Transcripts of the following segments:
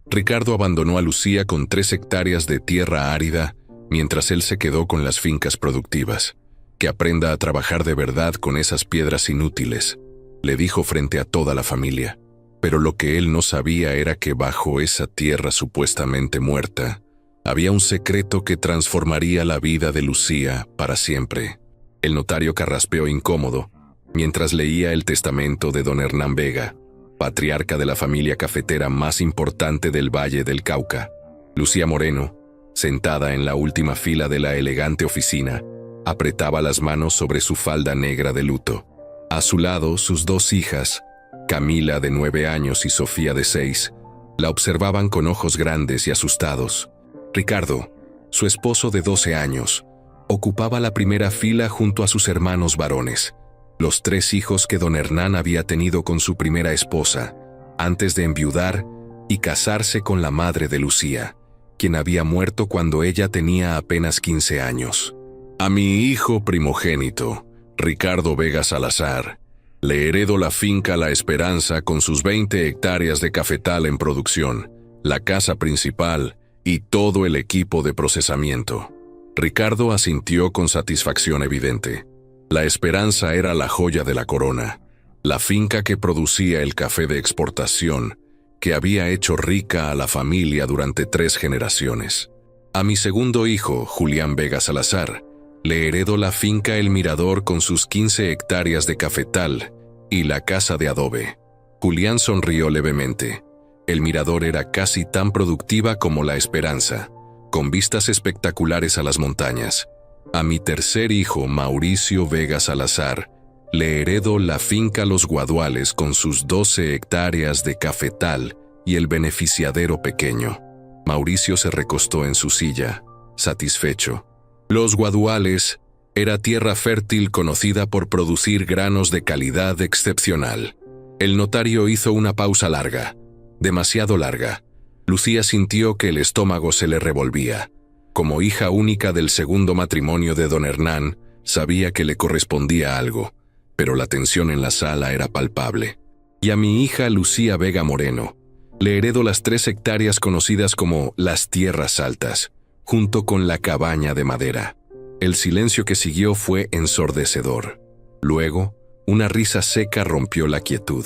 Ricardo abandonó a Lucía con 3 hectáreas de tierra árida, mientras él se quedó con las fincas productivas. Que aprenda a trabajar de verdad con esas piedras inútiles, le dijo frente a toda la familia. Pero lo que él no sabía era que bajo esa tierra supuestamente muerta, había un secreto que transformaría la vida de Lucía para siempre. El notario carraspeó incómodo, mientras leía el testamento de don Hernán Vega, patriarca de la familia cafetera más importante del Valle del Cauca. Lucía Moreno, sentada en la última fila de la elegante oficina, apretaba las manos sobre su falda negra de luto. A su lado, sus 2 hijas, Camila de 9 años y Sofía de 6, la observaban con ojos grandes y asustados. Ricardo, su esposo de 12 años, ocupaba la primera fila junto a sus hermanos varones, los 3 hijos que don Hernán había tenido con su primera esposa, antes de enviudar y casarse con la madre de Lucía, quien había muerto cuando ella tenía apenas 15 años. A mi hijo primogénito, Ricardo Vega Salazar, le heredo la finca La Esperanza con sus 20 hectáreas de cafetal en producción, la casa principal y todo el equipo de procesamiento. Ricardo asintió con satisfacción evidente. La Esperanza era la joya de la corona, la finca que producía el café de exportación, que había hecho rica a la familia durante 3 generaciones. A mi segundo hijo, Julián Vega Salazar, le heredó la finca El Mirador con sus 15 hectáreas de cafetal y la casa de adobe. Julián sonrió levemente. El Mirador era casi tan productiva como La Esperanza, con vistas espectaculares a las montañas. A mi tercer hijo, Mauricio Vega Salazar, le heredó la finca Los Guaduales con sus 12 hectáreas de cafetal y el beneficiadero pequeño. Mauricio se recostó en su silla, satisfecho. Los Guaduales era tierra fértil conocida por producir granos de calidad excepcional. El notario hizo una pausa larga, demasiado larga. Lucía sintió que el estómago se le revolvía. Como hija única del segundo matrimonio de don Hernán, sabía que le correspondía algo, pero la tensión en la sala era palpable. Y a mi hija Lucía Vega Moreno, le heredo las 3 hectáreas conocidas como las Tierras Altas, junto con la cabaña de madera. El silencio que siguió fue ensordecedor. Luego, una risa seca rompió la quietud.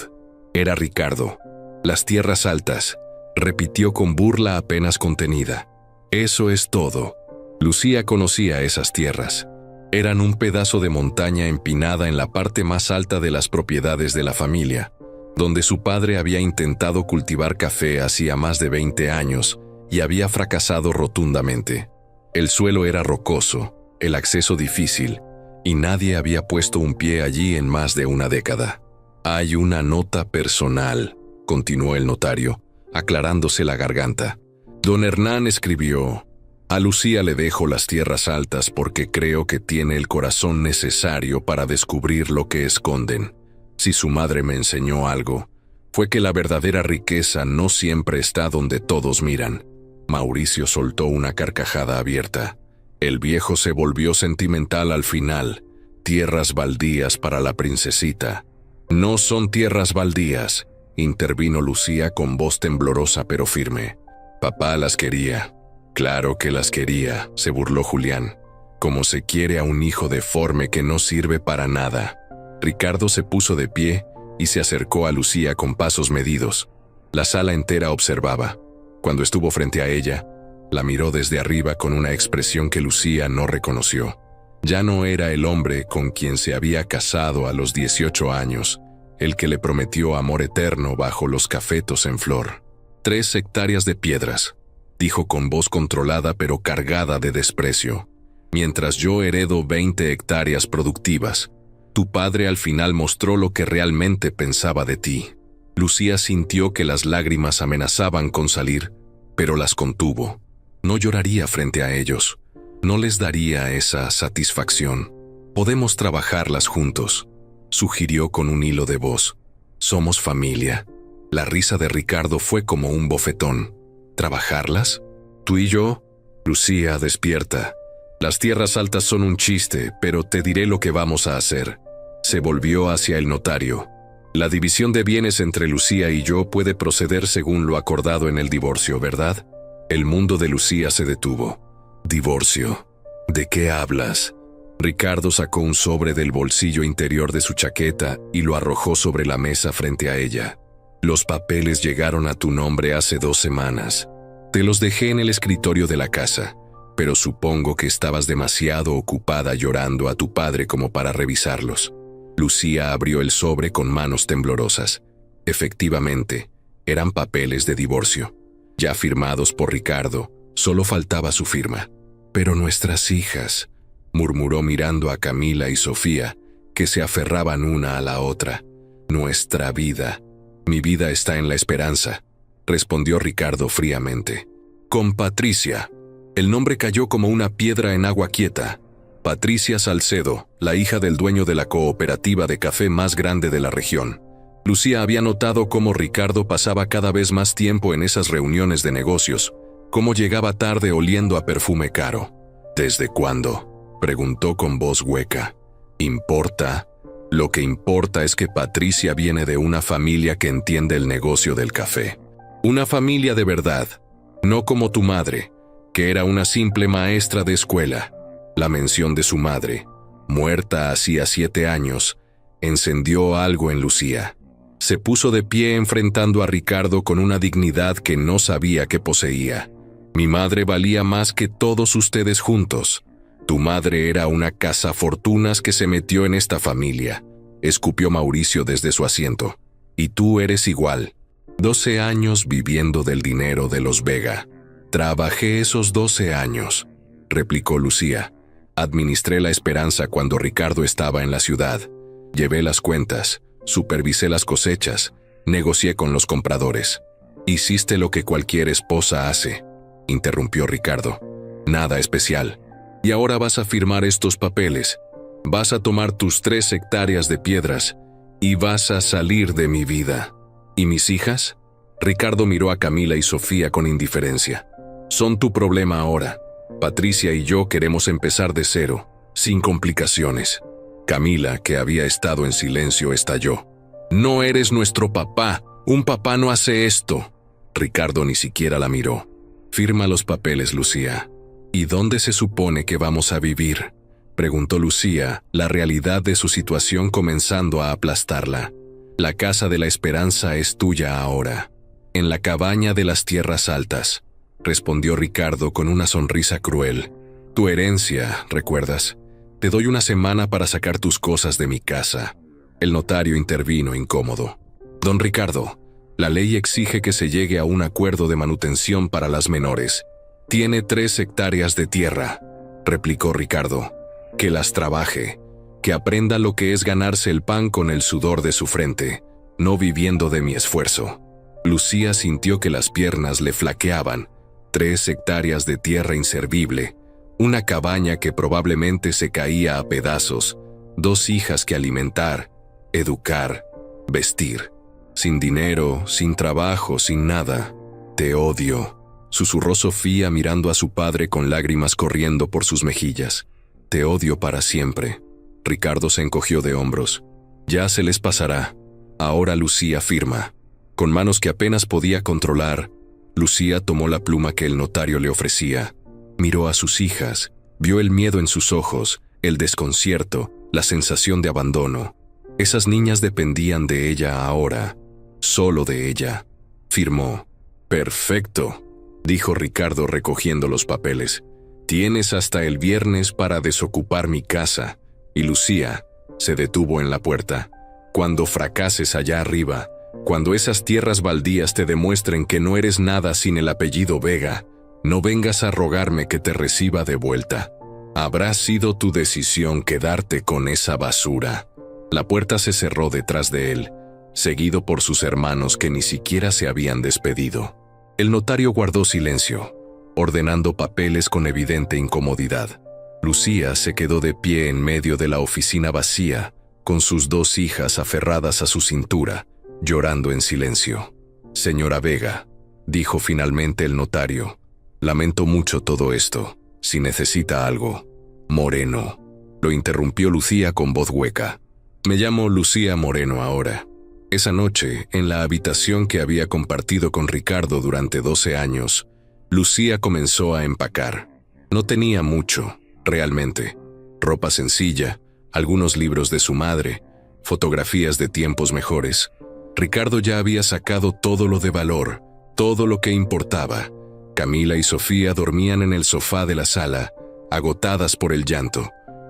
Era Ricardo. Las Tierras Altas, repitió con burla apenas contenida. Eso es todo. Lucía conocía esas tierras. Eran un pedazo de montaña empinada en la parte más alta de las propiedades de la familia, donde su padre había intentado cultivar café hacía más de 20 años y había fracasado rotundamente. El suelo era rocoso, el acceso difícil, y nadie había puesto un pie allí en más de una década. Hay una nota personal, continuó el notario, aclarándose la garganta. Don Hernán escribió: a Lucía le dejo las Tierras Altas porque creo que tiene el corazón necesario para descubrir lo que esconden. Si su madre me enseñó algo, fue que la verdadera riqueza no siempre está donde todos miran. Mauricio soltó una carcajada abierta. El viejo se volvió sentimental al final. Tierras baldías para la princesita. No son tierras baldías, intervino Lucía con voz temblorosa pero firme. Papá las quería. Claro que las quería, se burló Julián. Como se quiere a un hijo deforme que no sirve para nada. Ricardo se puso de pie y se acercó a Lucía con pasos medidos. La sala entera observaba. Cuando estuvo frente a ella, la miró desde arriba con una expresión que Lucía no reconoció. Ya no era el hombre con quien se había casado a los 18 años, el que le prometió amor eterno bajo los cafetos en flor. 3 hectáreas de piedras, dijo con voz controlada pero cargada de desprecio. Mientras yo heredo 20 hectáreas productivas, tu padre al final mostró lo que realmente pensaba de ti. Lucía sintió que las lágrimas amenazaban con salir, pero las contuvo. No lloraría frente a ellos. No les daría esa satisfacción. Podemos trabajarlas juntos, sugirió con un hilo de voz. Somos familia. La risa de Ricardo fue como un bofetón. ¿Trabajarlas? ¿Tú y yo? Lucía, despierta. Las Tierras Altas son un chiste, pero te diré lo que vamos a hacer. Se volvió hacia el notario. La división de bienes entre Lucía y yo puede proceder según lo acordado en el divorcio, ¿verdad? El mundo de Lucía se detuvo. ¿Divorcio? ¿De qué hablas? Ricardo sacó un sobre del bolsillo interior de su chaqueta y lo arrojó sobre la mesa frente a ella. Los papeles llegaron a tu nombre hace 2 semanas. Te los dejé en el escritorio de la casa, pero supongo que estabas demasiado ocupada llorando a tu padre como para revisarlos. Lucía abrió el sobre con manos temblorosas. Efectivamente, eran papeles de divorcio. Ya firmados por Ricardo, solo faltaba su firma. Pero nuestras hijas, murmuró mirando a Camila y Sofía, que se aferraban una a la otra. Nuestra vida. Mi vida está en la esperanza, respondió Ricardo fríamente. Con Patricia. El nombre cayó como una piedra en agua quieta. Patricia Salcedo, la hija del dueño de la cooperativa de café más grande de la región. Lucía había notado cómo Ricardo pasaba cada vez más tiempo en esas reuniones de negocios, cómo llegaba tarde oliendo a perfume caro. ¿Desde cuándo?, preguntó con voz hueca. ¿Importa? Lo que importa es que Patricia viene de una familia que entiende el negocio del café. Una familia de verdad, no como tu madre, que era una simple maestra de escuela. La mención de su madre, muerta hacía 7 años, encendió algo en Lucía. Se puso de pie enfrentando a Ricardo con una dignidad que no sabía que poseía. Mi madre valía más que todos ustedes juntos. Tu madre era una cazafortunas que se metió en esta familia, escupió Mauricio desde su asiento. Y tú eres igual. 12 años viviendo del dinero de los Vega. Trabajé esos 12 años, replicó Lucía. Administré la esperanza cuando Ricardo estaba en la ciudad. Llevé las cuentas, supervisé las cosechas, negocié con los compradores. Hiciste lo que cualquier esposa hace, interrumpió Ricardo. Nada especial. Y ahora vas a firmar estos papeles. Vas a tomar tus 3 hectáreas de piedras y vas a salir de mi vida. ¿Y mis hijas? Ricardo miró a Camila y Sofía con indiferencia. Son tu problema ahora. Patricia y yo queremos empezar de cero, sin complicaciones. Camila, que había estado en silencio, estalló. No eres nuestro papá. Un papá no hace esto. Ricardo ni siquiera la miró. Firma los papeles, Lucía. ¿Y dónde se supone que vamos a vivir?, preguntó Lucía, la realidad de su situación comenzando a aplastarla. La casa de la esperanza es tuya ahora. En la cabaña de las tierras altas, respondió Ricardo con una sonrisa cruel. Tu herencia, ¿recuerdas? Te doy 1 semana para sacar tus cosas de mi casa. El notario intervino incómodo. Don Ricardo, la ley exige que se llegue a un acuerdo de manutención para las menores. Tiene 3 hectáreas de tierra, replicó Ricardo. Que las trabaje, que aprenda lo que es ganarse el pan con el sudor de su frente, no viviendo de mi esfuerzo. Lucía sintió que las piernas le flaqueaban. 3 hectáreas de tierra inservible, una cabaña que probablemente se caía a pedazos, 2 hijas que alimentar, educar, vestir. Sin dinero, sin trabajo, sin nada. Te odio, susurró Sofía mirando a su padre con lágrimas corriendo por sus mejillas. Te odio para siempre. Ricardo se encogió de hombros. Ya se les pasará. Ahora Lucía firma. Con manos que apenas podía controlar, Lucía tomó la pluma que el notario le ofrecía. Miró a sus hijas, vio el miedo en sus ojos, el desconcierto, la sensación de abandono. Esas niñas dependían de ella ahora, solo de ella. Firmó. Perfecto, dijo Ricardo recogiendo los papeles. Tienes hasta el viernes para desocupar mi casa. Y Lucía se detuvo en la puerta. Cuando fracases allá arriba, cuando esas tierras baldías te demuestren que no eres nada sin el apellido Vega, no vengas a rogarme que te reciba de vuelta. Habrá sido tu decisión quedarte con esa basura. La puerta se cerró detrás de él, seguido por sus hermanos que ni siquiera se habían despedido. El notario guardó silencio, ordenando papeles con evidente incomodidad. Lucía se quedó de pie en medio de la oficina vacía, con sus 2 hijas aferradas a su cintura, llorando en silencio. Señora Vega, dijo finalmente el notario, lamento mucho todo esto. Si necesita algo. Moreno, lo interrumpió Lucía con voz hueca. Me llamo Lucía Moreno ahora. Esa noche, en la habitación que había compartido con Ricardo durante 12 años, Lucía comenzó a empacar. No tenía mucho, realmente. Ropa sencilla, algunos libros de su madre, fotografías de tiempos mejores. Ricardo ya había sacado todo lo de valor, todo lo que importaba. Camila y Sofía dormían en el sofá de la sala, agotadas por el llanto.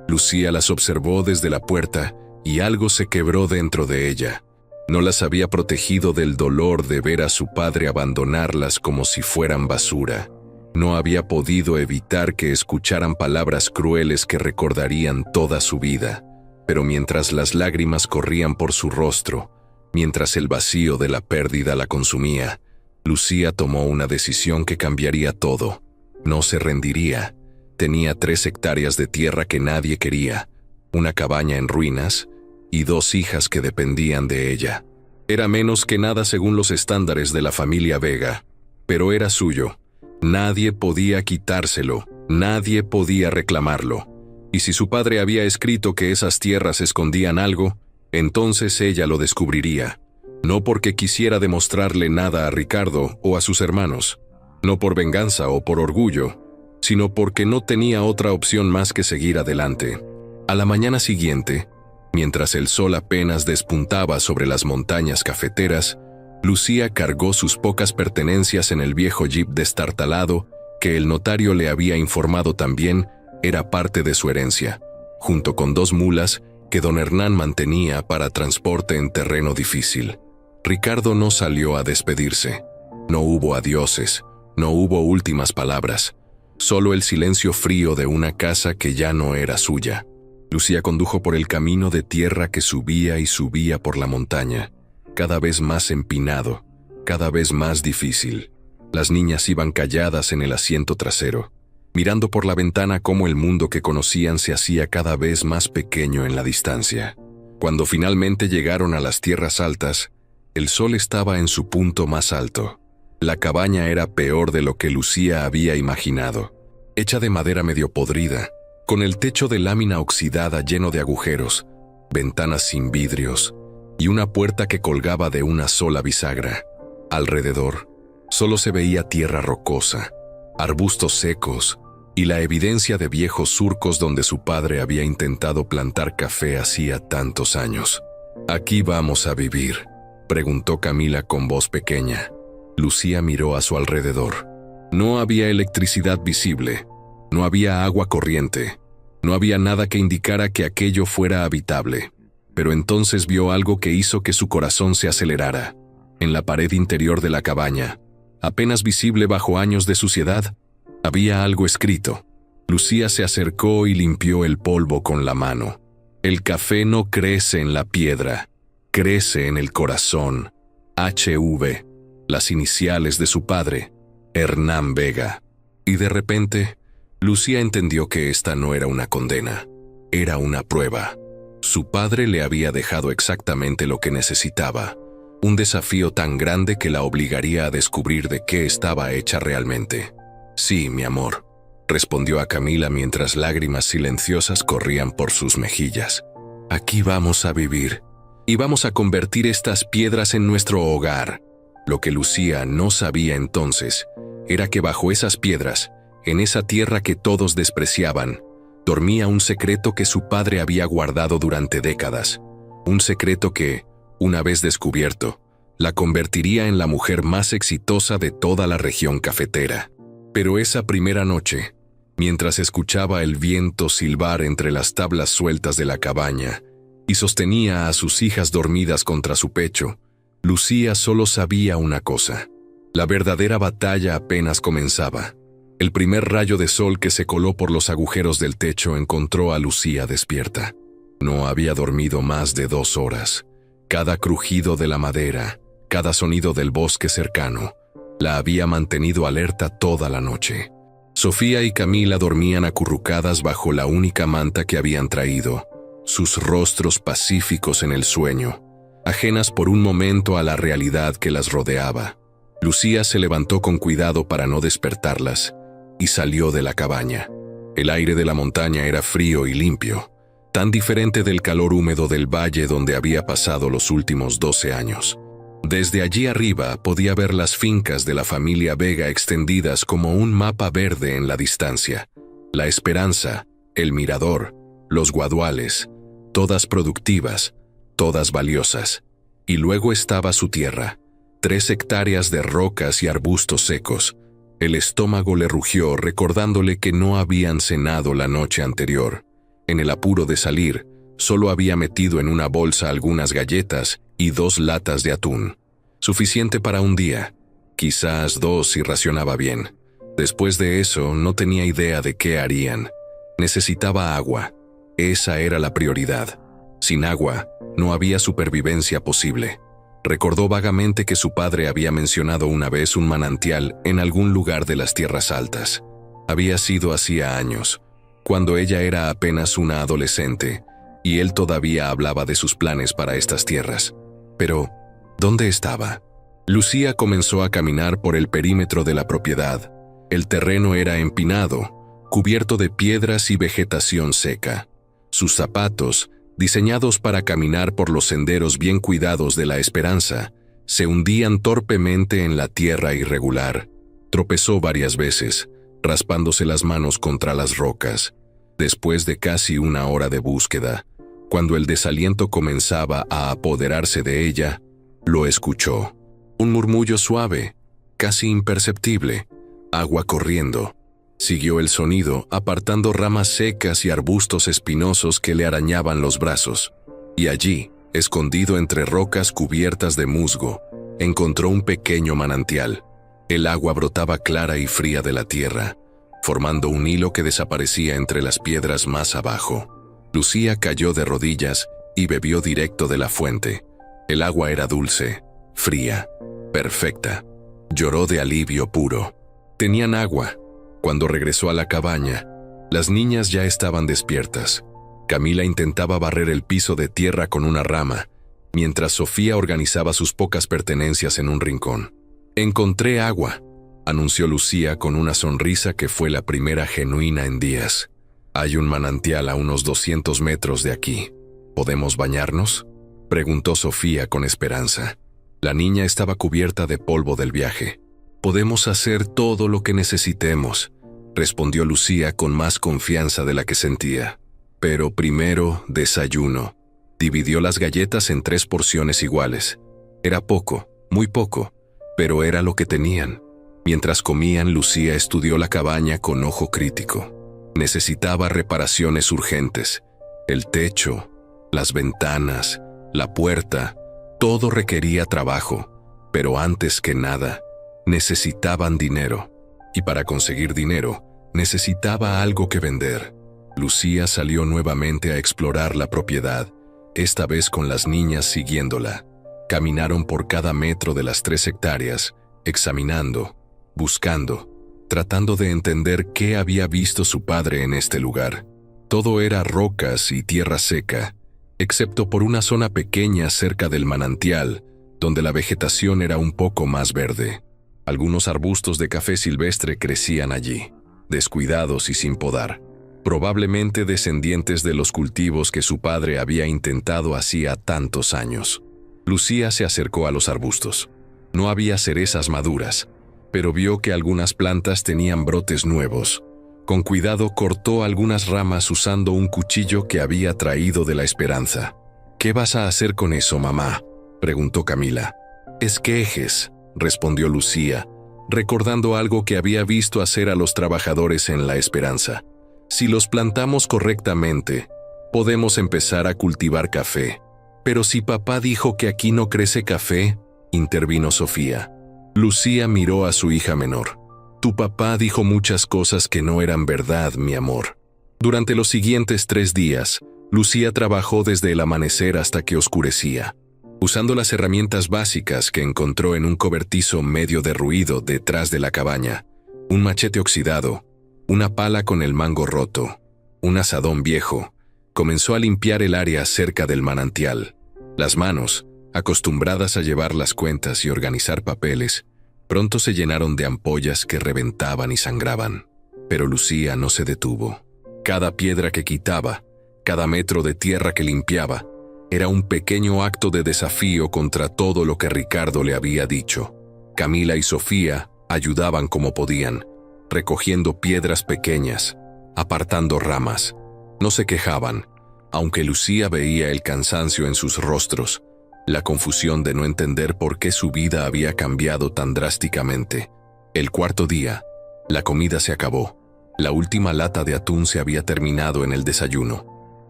Lucía las observó desde la puerta y algo se quebró dentro de ella. No las había protegido del dolor de ver a su padre abandonarlas como si fueran basura. No había podido evitar que escucharan palabras crueles que recordarían toda su vida. Pero mientras las lágrimas corrían por su rostro, mientras el vacío de la pérdida la consumía, Lucía tomó una decisión que cambiaría todo. No se rendiría. Tenía 3 hectáreas de tierra que nadie quería, una cabaña en ruinas y 2 hijas que dependían de ella. Era menos que nada según los estándares de la familia Vega, pero era suyo. Nadie podía quitárselo, nadie podía reclamarlo. Y si su padre había escrito que esas tierras escondían algo, entonces ella lo descubriría. No porque quisiera demostrarle nada a Ricardo o a sus hermanos, no por venganza o por orgullo, sino porque no tenía otra opción más que seguir adelante. A la mañana siguiente, mientras el sol apenas despuntaba sobre las montañas cafeteras, Lucía cargó sus pocas pertenencias en el viejo jeep destartalado que el notario le había informado también era parte de su herencia, junto con 2 mulas que don Hernán mantenía para transporte en terreno difícil. Ricardo no salió a despedirse. No hubo adioses, no hubo últimas palabras, solo el silencio frío de una casa que ya no era suya. Lucía condujo por el camino de tierra que subía y subía por la montaña, cada vez más empinado, cada vez más difícil. Las niñas iban calladas en el asiento trasero, mirando por la ventana cómo el mundo que conocían se hacía cada vez más pequeño en la distancia. Cuando finalmente llegaron a las tierras altas, el sol estaba en su punto más alto. La cabaña era peor de lo que Lucía había imaginado, hecha de madera medio podrida, con el techo de lámina oxidada lleno de agujeros, ventanas sin vidrios y una puerta que colgaba de una sola bisagra. Alrededor, solo se veía tierra rocosa, arbustos secos y la evidencia de viejos surcos donde su padre había intentado plantar café hacía tantos años. «¿Aquí vamos a vivir?», preguntó Camila con voz pequeña. Lucía miró a su alrededor. No había electricidad visible, no había agua corriente, no había nada que indicara que aquello fuera habitable. Pero entonces vio algo que hizo que su corazón se acelerara. En la pared interior de la cabaña, apenas visible bajo años de suciedad, había algo escrito. Lucía se acercó y limpió el polvo con la mano. «El café no crece en la piedra, crece en el corazón. HV», las iniciales de su padre, Hernán Vega. Y de repente, Lucía entendió que esta no era una condena, era una prueba. Su padre le había dejado exactamente lo que necesitaba, un desafío tan grande que la obligaría a descubrir de qué estaba hecha realmente. «Sí, mi amor», respondió a Camila mientras lágrimas silenciosas corrían por sus mejillas. «Aquí vamos a vivir, y vamos a convertir estas piedras en nuestro hogar». Lo que Lucía no sabía entonces era que bajo esas piedras, en esa tierra que todos despreciaban, dormía un secreto que su padre había guardado durante décadas. Un secreto que, una vez descubierto, la convertiría en la mujer más exitosa de toda la región cafetera. Pero esa primera noche, mientras escuchaba el viento silbar entre las tablas sueltas de la cabaña y sostenía a sus hijas dormidas contra su pecho, Lucía solo sabía una cosa. La verdadera batalla apenas comenzaba. El primer rayo de sol que se coló por los agujeros del techo encontró a Lucía despierta. No había dormido más de 2 horas. Cada crujido de la madera, cada sonido del bosque cercano, la había mantenido alerta toda la noche. Sofía y Camila dormían acurrucadas bajo la única manta que habían traído, sus rostros pacíficos en el sueño, ajenas por un momento a la realidad que las rodeaba. Lucía se levantó con cuidado para no despertarlas y salió de la cabaña. El aire de la montaña era frío y limpio. tan diferente del calor húmedo del valle donde había pasado los últimos 12 años. Desde allí arriba podía ver las fincas de la familia Vega extendidas como un mapa verde en la distancia. La Esperanza, el Mirador, los Guaduales, todas productivas, todas valiosas. Y luego estaba su tierra, 3 hectáreas de rocas y arbustos secos. El estómago le rugió recordándole que no habían cenado la noche anterior. En el apuro de salir, solo había metido en una bolsa algunas galletas y 2 latas de atún. Suficiente para un día, quizás 2 si racionaba bien. Después de eso, no tenía idea de qué harían. Necesitaba agua. Esa era la prioridad. Sin agua, no había supervivencia posible. Recordó vagamente que su padre había mencionado una vez un manantial en algún lugar de las tierras altas. Había sido hacía años, cuando ella era apenas una adolescente, y él todavía hablaba de sus planes para estas tierras. Pero, ¿dónde estaba? Lucía comenzó a caminar por el perímetro de la propiedad. El terreno era empinado, cubierto de piedras y vegetación seca. Sus zapatos, diseñados para caminar por los senderos bien cuidados de la Esperanza, se hundían torpemente en la tierra irregular. Tropezó varias veces, raspándose las manos contra las rocas. Después de casi una hora de búsqueda, cuando el desaliento comenzaba a apoderarse de ella, lo escuchó. Un murmullo suave, casi imperceptible, agua corriendo. Siguió el sonido, apartando ramas secas y arbustos espinosos que le arañaban los brazos. Y allí, escondido entre rocas cubiertas de musgo, encontró un pequeño manantial. El agua brotaba clara y fría de la tierra, formando un hilo que desaparecía entre las piedras más abajo. Lucía cayó de rodillas y bebió directo de la fuente. El agua era dulce, fría, perfecta. Lloró de alivio puro. Tenían agua. Cuando regresó a la cabaña, las niñas ya estaban despiertas. Camila intentaba barrer el piso de tierra con una rama, mientras Sofía organizaba sus pocas pertenencias en un rincón. «Encontré agua», anunció Lucía con una sonrisa que fue la primera genuina en días. «Hay un manantial a unos 200 metros de aquí. ¿Podemos bañarnos?», preguntó Sofía con esperanza. La niña estaba cubierta de polvo del viaje. «Podemos hacer todo lo que necesitemos», respondió Lucía con más confianza de la que sentía. «Pero primero, desayuno». Dividió las galletas en 3 porciones iguales. Era poco, muy poco, pero era lo que tenían. Mientras comían, Lucía estudió la cabaña con ojo crítico. Necesitaba reparaciones urgentes. El techo, las ventanas, la puerta, todo requería trabajo, pero antes que nada, necesitaban dinero. Y para conseguir dinero, necesitaba algo que vender. Lucía salió nuevamente a explorar la propiedad, esta vez con las niñas siguiéndola. Caminaron por cada metro de las 3 hectáreas, examinando, buscando, tratando de entender qué había visto su padre en este lugar. Todo era rocas y tierra seca, excepto por una zona pequeña cerca del manantial, donde la vegetación era un poco más verde. Algunos arbustos de café silvestre crecían allí, descuidados y sin podar, probablemente descendientes de los cultivos que su padre había intentado hacía tantos años. Lucía se acercó a los arbustos. No había cerezas maduras, pero vio que algunas plantas tenían brotes nuevos. Con cuidado cortó algunas ramas usando un cuchillo que había traído de la Esperanza. «¿Qué vas a hacer con eso, mamá?», preguntó Camila. «Esquejes», respondió Lucía, recordando algo que había visto hacer a los trabajadores en la Esperanza. «Si los plantamos correctamente, podemos empezar a cultivar café». «Pero si papá dijo que aquí no crece café», intervino Sofía. Lucía miró a su hija menor. «Tu papá dijo muchas cosas que no eran verdad, mi amor». Durante los siguientes 3 días, Lucía trabajó desde el amanecer hasta que oscurecía, usando las herramientas básicas que encontró en un cobertizo medio derruido detrás de la cabaña: un machete oxidado, una pala con el mango roto, un azadón viejo. Comenzó a limpiar el área cerca del manantial. Las manos, acostumbradas a llevar las cuentas y organizar papeles, pronto se llenaron de ampollas que reventaban y sangraban. Pero Lucía no se detuvo. Cada piedra que quitaba, Cada metro de tierra que limpiaba era un pequeño acto de desafío contra todo lo que Ricardo le había dicho. Camila y Sofía ayudaban como podían, recogiendo piedras pequeñas, apartando ramas. No se quejaban, aunque Lucía veía el cansancio en sus rostros, la confusión de no entender por qué su vida había cambiado tan drásticamente. El cuarto día, la comida se acabó. La última lata de atún se había terminado en el desayuno.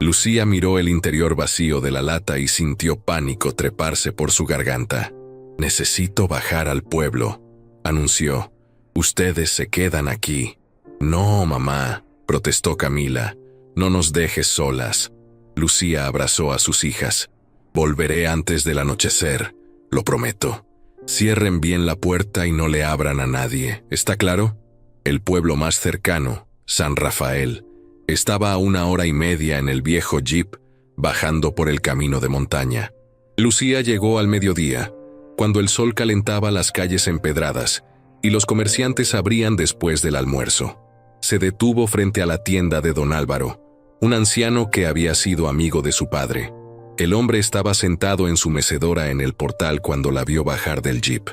Lucía miró el interior vacío de la lata y sintió pánico treparse por su garganta. «Necesito bajar al pueblo», anunció. «Ustedes se quedan aquí». «No, mamá», protestó Camila. «No nos dejes solas». Lucía abrazó a sus hijas. «Volveré antes del anochecer, lo prometo. Cierren bien la puerta y no le abran a nadie, ¿está claro?» El pueblo más cercano, San Rafael, estaba a 1 hora y media en el viejo jeep, bajando por el camino de montaña. Lucía llegó al mediodía, cuando el sol calentaba las calles empedradas y los comerciantes abrían después del almuerzo. Se detuvo frente a la tienda de don Álvaro, un anciano que había sido amigo de su padre. El hombre estaba sentado en su mecedora en el portal cuando la vio bajar del jeep.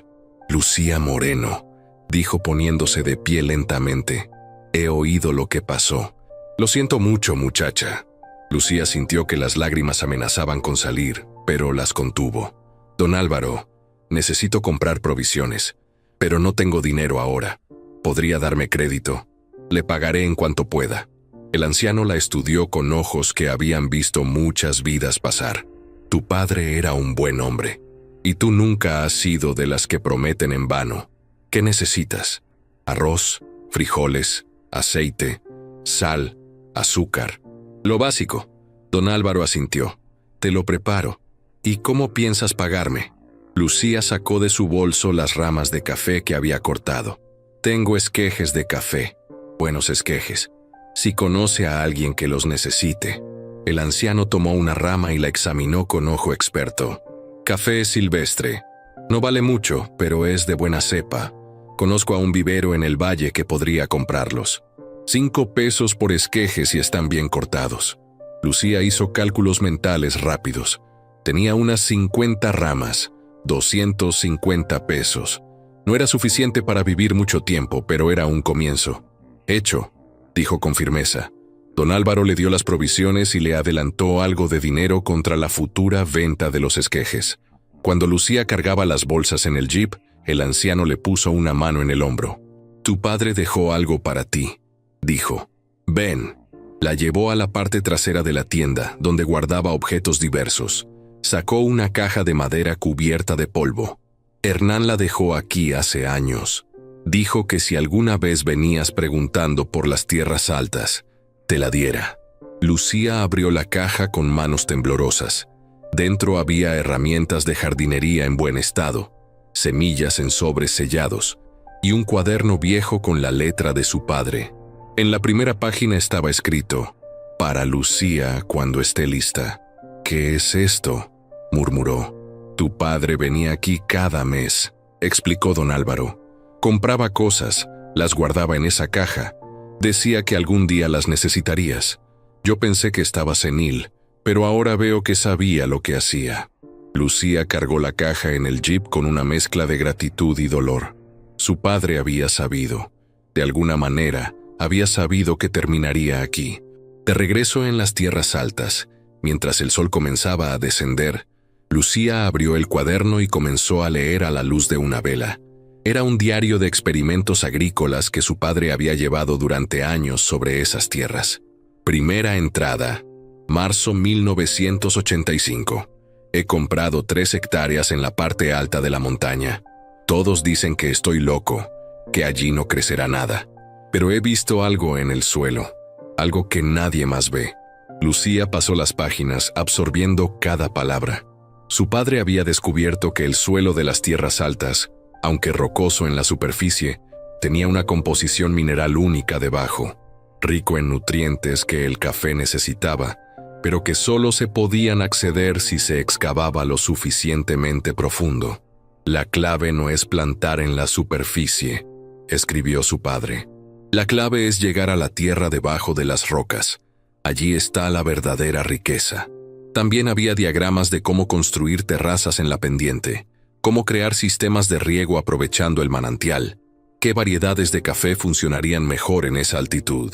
«Lucía Moreno», dijo poniéndose de pie lentamente. «He oído lo que pasó». «Lo siento mucho, muchacha». Lucía sintió que las lágrimas amenazaban con salir, pero las contuvo. «Don Álvaro, necesito comprar provisiones, pero no tengo dinero ahora. ¿Podría darme crédito? Le pagaré en cuanto pueda». El anciano la estudió con ojos que habían visto muchas vidas pasar. «Tu padre era un buen hombre, y tú nunca has sido de las que prometen en vano. ¿Qué necesitas? Arroz, frijoles, aceite, sal, azúcar». «Lo básico». Don Álvaro asintió. «Te lo preparo. ¿Y cómo piensas pagarme?» Lucía sacó de su bolso las ramas de café que había cortado. «Tengo esquejes de café, buenos esquejes. Si conoce a alguien que los necesite». El anciano tomó una rama y la examinó con ojo experto. «Café silvestre. No vale mucho, pero es de buena cepa. Conozco a un vivero en el valle que podría comprarlos. 5 pesos por esqueje si están bien cortados». Lucía hizo cálculos mentales rápidos. Tenía unas 50 ramas, 250 pesos. No era suficiente para vivir mucho tiempo, pero era un comienzo. «Hecho», dijo con firmeza. Don Álvaro le dio las provisiones y le adelantó algo de dinero contra la futura venta de los esquejes. Cuando Lucía cargaba las bolsas en el jeep, el anciano le puso una mano en el hombro. «Tu padre dejó algo para ti», dijo. «Ven». La llevó a la parte trasera de la tienda, donde guardaba objetos diversos. Sacó una caja de madera cubierta de polvo. «Hernán la dejó aquí hace años. Dijo que si alguna vez venías preguntando por las tierras altas, te la diera». Lucía abrió la caja con manos temblorosas. Dentro había herramientas de jardinería en buen estado, semillas en sobres sellados y un cuaderno viejo con la letra de su padre. En la primera página estaba escrito: «Para Lucía cuando esté lista». «¿Qué es esto?», murmuró. «Tu padre venía aquí cada mes», explicó don Álvaro. «Compraba cosas, las guardaba en esa caja. Decía que algún día las necesitarías. Yo pensé que estaba senil, pero ahora veo que sabía lo que hacía». Lucía cargó la caja en el jeep con una mezcla de gratitud y dolor. Su padre había sabido. De alguna manera, había sabido que terminaría aquí. De regreso en las tierras altas, mientras el sol comenzaba a descender, Lucía abrió el cuaderno y comenzó a leer a la luz de una vela. Era un diario de experimentos agrícolas que su padre había llevado durante años sobre esas tierras. Primera entrada, marzo 1985. He comprado 3 hectáreas en la parte alta de la montaña. Todos dicen que estoy loco, que allí no crecerá nada. Pero he visto algo en el suelo, algo que nadie más ve. Lucía pasó las páginas, absorbiendo cada palabra. Su padre había descubierto que el suelo de las tierras altas, aunque rocoso en la superficie, tenía una composición mineral única debajo, rico en nutrientes que el café necesitaba, pero que solo se podían acceder si se excavaba lo suficientemente profundo. «La clave no es plantar en la superficie», escribió su padre. «La clave es llegar a la tierra debajo de las rocas. Allí está la verdadera riqueza. También había diagramas de cómo construir terrazas en la pendiente, cómo crear sistemas de riego aprovechando el manantial, qué variedades de café funcionarían mejor en esa altitud.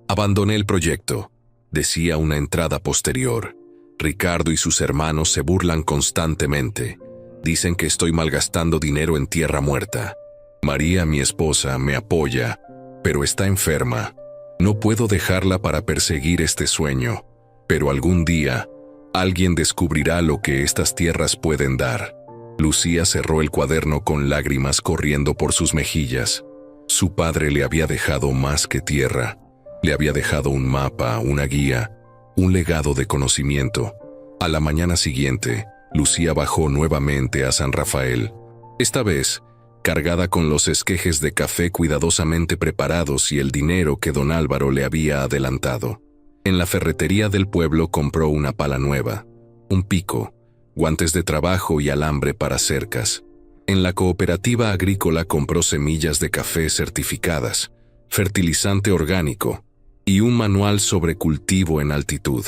Abandoné el proyecto, decía una entrada posterior. Ricardo y sus hermanos se burlan constantemente. Dicen que estoy malgastando dinero en tierra muerta. María, mi esposa, me apoya, pero está enferma. No puedo dejarla para perseguir este sueño, pero algún día, alguien descubrirá lo que estas tierras pueden dar. Lucía cerró el cuaderno con lágrimas corriendo por sus mejillas. Su padre le había dejado más que tierra. Le había dejado un mapa, una guía, un legado de conocimiento. A la mañana siguiente, Lucía bajó nuevamente a San Rafael. Esta vez, cargada con los esquejes de café cuidadosamente preparados y el dinero que don Álvaro le había adelantado. En la ferretería del pueblo compró una pala nueva, un pico, guantes de trabajo y alambre para cercas. En la cooperativa agrícola compró semillas de café certificadas, fertilizante orgánico y un manual sobre cultivo en altitud.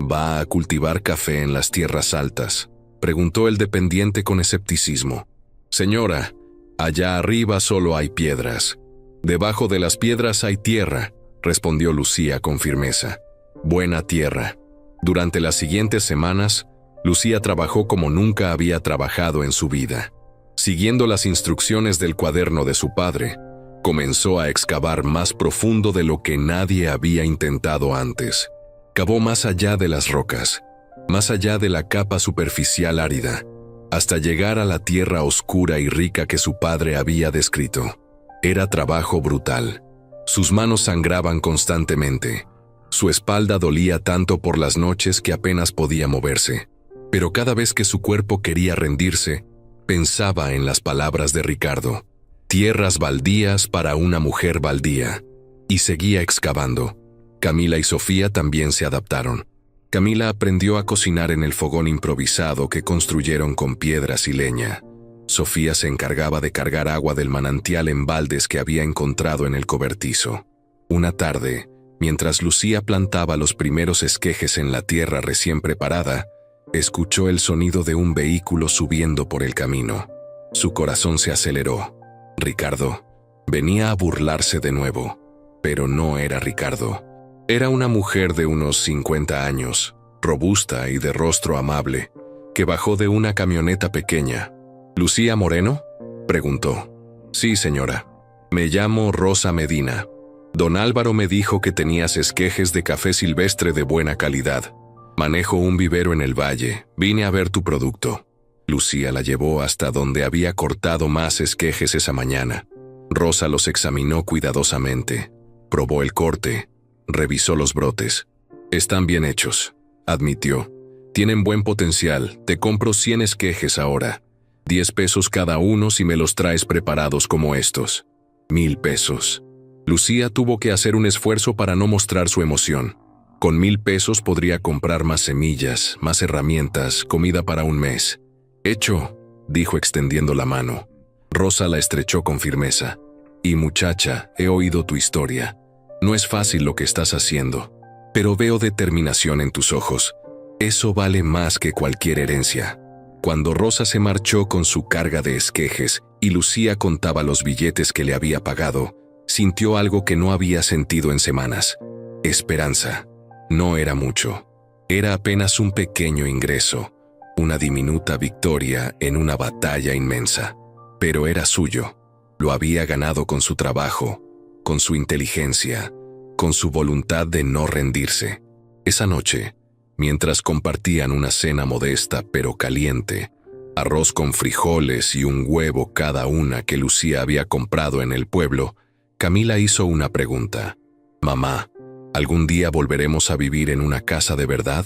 ¿Va a cultivar café en las tierras altas?, preguntó el dependiente con escepticismo. Señora, allá arriba solo hay piedras. Debajo de las piedras hay tierra, respondió Lucía con firmeza. Buena tierra. Durante las siguientes semanas, Lucía trabajó como nunca había trabajado en su vida. Siguiendo las instrucciones del cuaderno de su padre, comenzó a excavar más profundo de lo que nadie había intentado antes. Cavó más allá de las rocas, más allá de la capa superficial árida, hasta llegar a la tierra oscura y rica que su padre había descrito. Era trabajo brutal. Sus manos sangraban constantemente. Su espalda dolía tanto por las noches que apenas podía moverse. Pero cada vez que su cuerpo quería rendirse, pensaba en las palabras de Ricardo. Tierras baldías para una mujer baldía. Y seguía excavando. Camila y Sofía también se adaptaron. Camila aprendió a cocinar en el fogón improvisado que construyeron con piedras y leña. Sofía se encargaba de cargar agua del manantial en baldes que había encontrado en el cobertizo. Una tarde, mientras Lucía plantaba los primeros esquejes en la tierra recién preparada, escuchó el sonido de un vehículo subiendo por el camino. Su corazón se aceleró. Ricardo venía a burlarse de nuevo, pero no era Ricardo. Era una mujer de unos 50 años, robusta y de rostro amable, que bajó de una camioneta pequeña. ¿Lucía Moreno?, preguntó. Sí, señora. Me llamo Rosa Medina. Don Álvaro me dijo que tenías esquejes de café silvestre de buena calidad. Manejo un vivero en el valle. Vine a ver tu producto. Lucía la llevó hasta donde había cortado más esquejes esa mañana. Rosa los examinó cuidadosamente. Probó el corte. Revisó los brotes. Están bien hechos, admitió. Tienen buen potencial. Te compro 100 esquejes ahora. 10 pesos cada uno si me los traes preparados como estos. 1000 pesos. Lucía tuvo que hacer un esfuerzo para no mostrar su emoción. Con 1000 pesos podría comprar más semillas, más herramientas, comida para un mes. Hecho, dijo extendiendo la mano. Rosa la estrechó con firmeza. Y muchacha, he oído tu historia. No es fácil lo que estás haciendo, pero veo determinación en tus ojos. Eso vale más que cualquier herencia. Cuando Rosa se marchó con su carga de esquejes y Lucía contaba los billetes que le había pagado, sintió algo que no había sentido en semanas. Esperanza. No era mucho. Era apenas un pequeño ingreso, una diminuta victoria en una batalla inmensa. Pero era suyo. Lo había ganado con su trabajo, con su inteligencia, con su voluntad de no rendirse. Esa noche, mientras compartían una cena modesta pero caliente, arroz con frijoles y un huevo cada una que Lucía había comprado en el pueblo, Camila hizo una pregunta. «Mamá, ¿algún día volveremos a vivir en una casa de verdad?»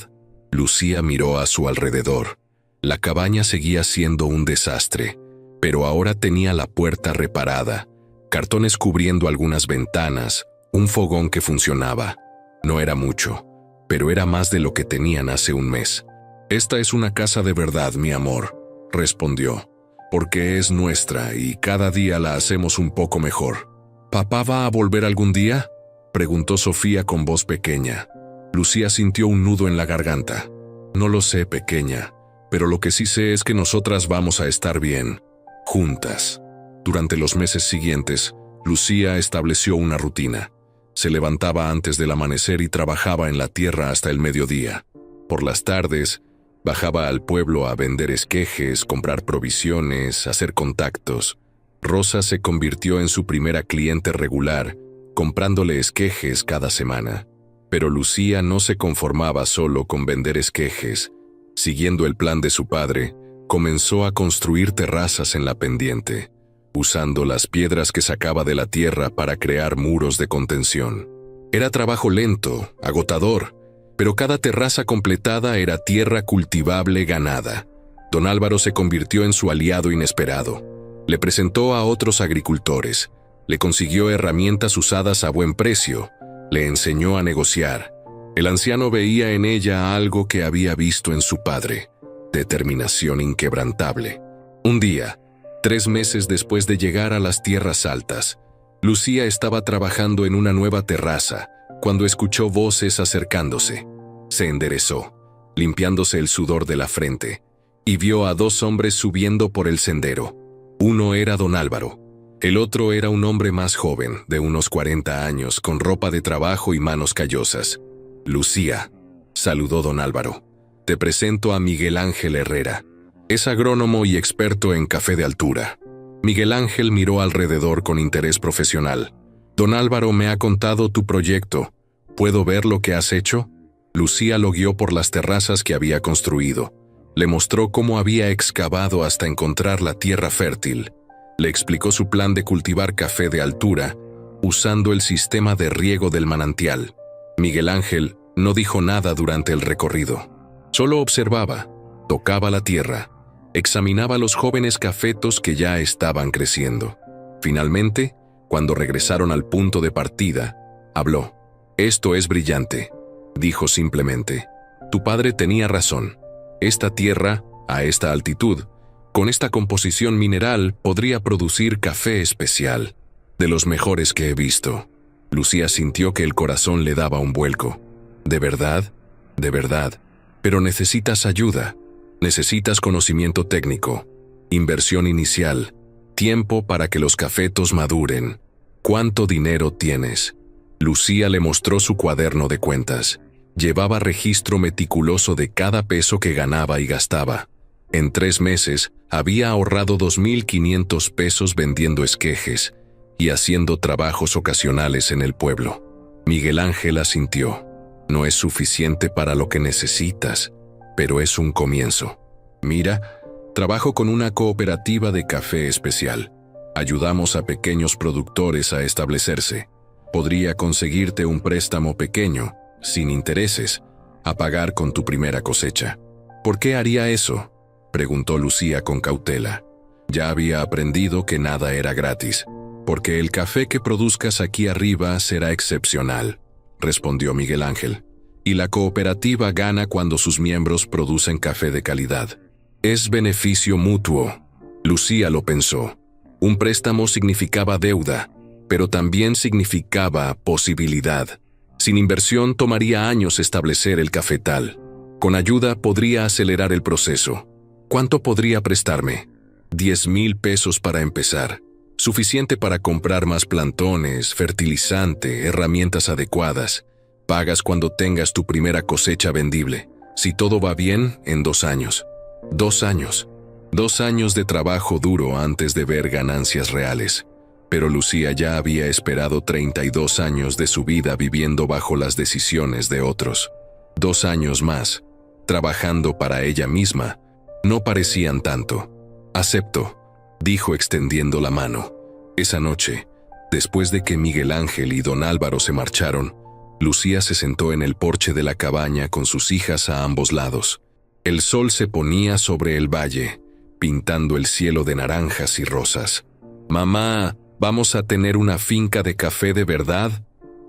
Lucía miró a su alrededor. La cabaña seguía siendo un desastre, pero ahora tenía la puerta reparada, cartones cubriendo algunas ventanas, un fogón que funcionaba. No era mucho, pero era más de lo que tenían hace un mes. «Esta es una casa de verdad, mi amor», respondió, «porque es nuestra y cada día la hacemos un poco mejor». «¿Papá va a volver algún día?», preguntó Sofía con voz pequeña. Lucía sintió un nudo en la garganta. No lo sé, pequeña, pero lo que sí sé es que nosotras vamos a estar bien, juntas. Durante los meses siguientes, Lucía estableció una rutina. Se levantaba antes del amanecer y trabajaba en la tierra hasta el mediodía. Por las tardes, bajaba al pueblo a vender esquejes, comprar provisiones, hacer contactos. Rosa se convirtió en su primera cliente regular, comprándole esquejes cada semana. Pero Lucía no se conformaba solo con vender esquejes. Siguiendo el plan de su padre, comenzó a construir terrazas en la pendiente, usando las piedras que sacaba de la tierra para crear muros de contención. Era trabajo lento, agotador, pero cada terraza completada era tierra cultivable ganada. Don Álvaro se convirtió en su aliado inesperado. Le presentó a otros agricultores, le consiguió herramientas usadas a buen precio, le enseñó a negociar. El anciano veía en ella algo que había visto en su padre: determinación inquebrantable. Un día, 3 meses después de llegar a las tierras altas, Lucía estaba trabajando en una nueva terraza cuando escuchó voces acercándose. Se enderezó, limpiándose el sudor de la frente, y vio a 2 hombres subiendo por el sendero. Uno era don Álvaro. El otro era un hombre más joven, de unos 40 años, con ropa de trabajo y manos callosas. «Lucía», saludó don Álvaro, «te presento a Miguel Ángel Herrera. Es agrónomo y experto en café de altura». Miguel Ángel miró alrededor con interés profesional. «Don Álvaro me ha contado tu proyecto. ¿Puedo ver lo que has hecho?». Lucía lo guió por las terrazas que había construido. Le mostró cómo había excavado hasta encontrar la tierra fértil. Le explicó su plan de cultivar café de altura, usando el sistema de riego del manantial. Miguel Ángel no dijo nada durante el recorrido. Solo observaba, tocaba la tierra, examinaba los jóvenes cafetos que ya estaban creciendo. Finalmente, cuando regresaron al punto de partida, habló. «Esto es brillante», dijo simplemente. «Tu padre tenía razón. Esta tierra, a esta altitud, con esta composición mineral, podría producir café especial, de los mejores que he visto». Lucía sintió que el corazón le daba un vuelco. «¿De verdad? De verdad. Pero necesitas ayuda. Necesitas conocimiento técnico, inversión inicial, tiempo para que los cafetos maduren. ¿Cuánto dinero tienes?». Lucía le mostró su cuaderno de cuentas. Llevaba registro meticuloso de cada peso que ganaba y gastaba. En 3 meses había ahorrado 2.500 pesos vendiendo esquejes y haciendo trabajos ocasionales en el pueblo. Miguel Ángel asintió. «No es suficiente para lo que necesitas, pero es un comienzo. Mira, trabajo con una cooperativa de café especial. Ayudamos a pequeños productores a establecerse. Podría conseguirte un préstamo pequeño, sin intereses, a pagar con tu primera cosecha». «¿Por qué haría eso?», preguntó Lucía con cautela. Ya había aprendido que nada era gratis. «Porque el café que produzcas aquí arriba será excepcional», respondió Miguel Ángel. «Y la cooperativa gana cuando sus miembros producen café de calidad. Es beneficio mutuo». Lucía lo pensó. Un préstamo significaba deuda, pero también significaba posibilidad. Sin inversión tomaría años establecer el cafetal. Con ayuda podría acelerar el proceso. «¿Cuánto podría prestarme?». 10.000 pesos para empezar. Suficiente para comprar más plantones, fertilizante, herramientas adecuadas. Pagas cuando tengas tu primera cosecha vendible. Si todo va bien, en 2 años. 2 años. 2 años de trabajo duro antes de ver ganancias reales. Pero Lucía ya había esperado 32 años de su vida viviendo bajo las decisiones de otros. 2 años más, trabajando para ella misma, no parecían tanto. «Acepto», dijo extendiendo la mano. Esa noche, después de que Miguel Ángel y don Álvaro se marcharon, Lucía se sentó en el porche de la cabaña con sus hijas a ambos lados. El sol se ponía sobre el valle, pintando el cielo de naranjas y rosas. «Mamá, ¿vamos a tener una finca de café de verdad?»,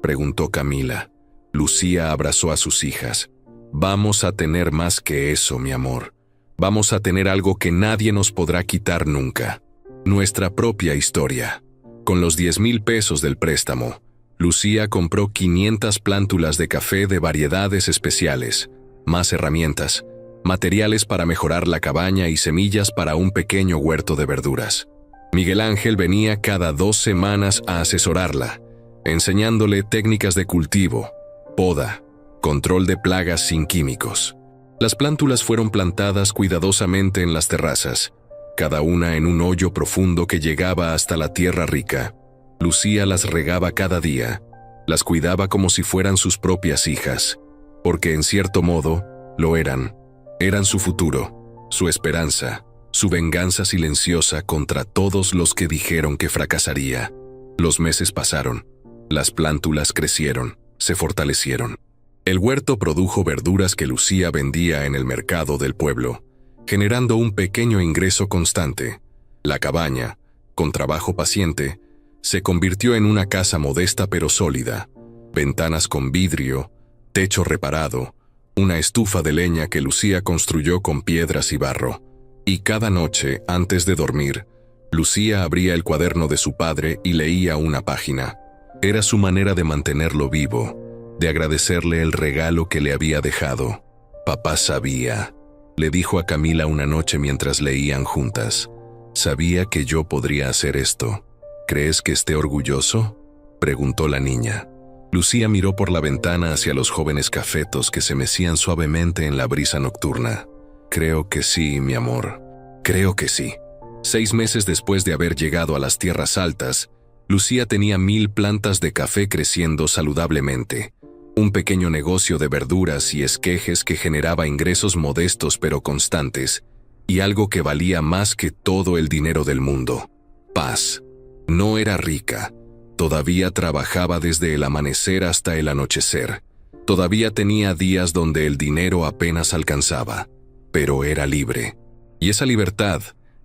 preguntó Camila. Lucía abrazó a sus hijas. «Vamos a tener más que eso, mi amor. Vamos a tener algo que nadie nos podrá quitar nunca. Nuestra propia historia». Con los 10.000 pesos del préstamo, Lucía compró 500 plántulas de café de variedades especiales, más herramientas, materiales para mejorar la cabaña y semillas para un pequeño huerto de verduras. Miguel Ángel venía cada 2 semanas a asesorarla, enseñándole técnicas de cultivo, poda, control de plagas sin químicos. Las plántulas fueron plantadas cuidadosamente en las terrazas, cada una en un hoyo profundo que llegaba hasta la tierra rica. Lucía las regaba cada día, las cuidaba como si fueran sus propias hijas, porque en cierto modo lo eran. Eran su futuro, su esperanza, su venganza silenciosa contra todos los que dijeron que fracasaría. Los meses pasaron, las plántulas crecieron, se fortalecieron. El huerto produjo verduras que Lucía vendía en el mercado del pueblo, generando un pequeño ingreso constante. La cabaña, con trabajo paciente, se convirtió en una casa modesta pero sólida, ventanas con vidrio, techo reparado, una estufa de leña que Lucía construyó con piedras y barro. Y cada noche, antes de dormir, Lucía abría el cuaderno de su padre y leía una página. Era su manera de mantenerlo vivo, de agradecerle el regalo que le había dejado. «Papá sabía», le dijo a Camila una noche mientras leían juntas. «Sabía que yo podría hacer esto. ¿Crees que esté orgulloso?», preguntó la niña. Lucía miró por la ventana hacia los jóvenes cafetos que se mecían suavemente en la brisa nocturna. «Creo que sí, mi amor. Creo que sí». 6 meses después de haber llegado a las tierras altas, Lucía tenía 1000 plantas de café creciendo saludablemente. Un pequeño negocio de verduras y esquejes que generaba ingresos modestos pero constantes, y algo que valía más que todo el dinero del mundo: paz. No era rica. Todavía trabajaba desde el amanecer hasta el anochecer. Todavía tenía días donde el dinero apenas alcanzaba, pero era libre. Y esa libertad,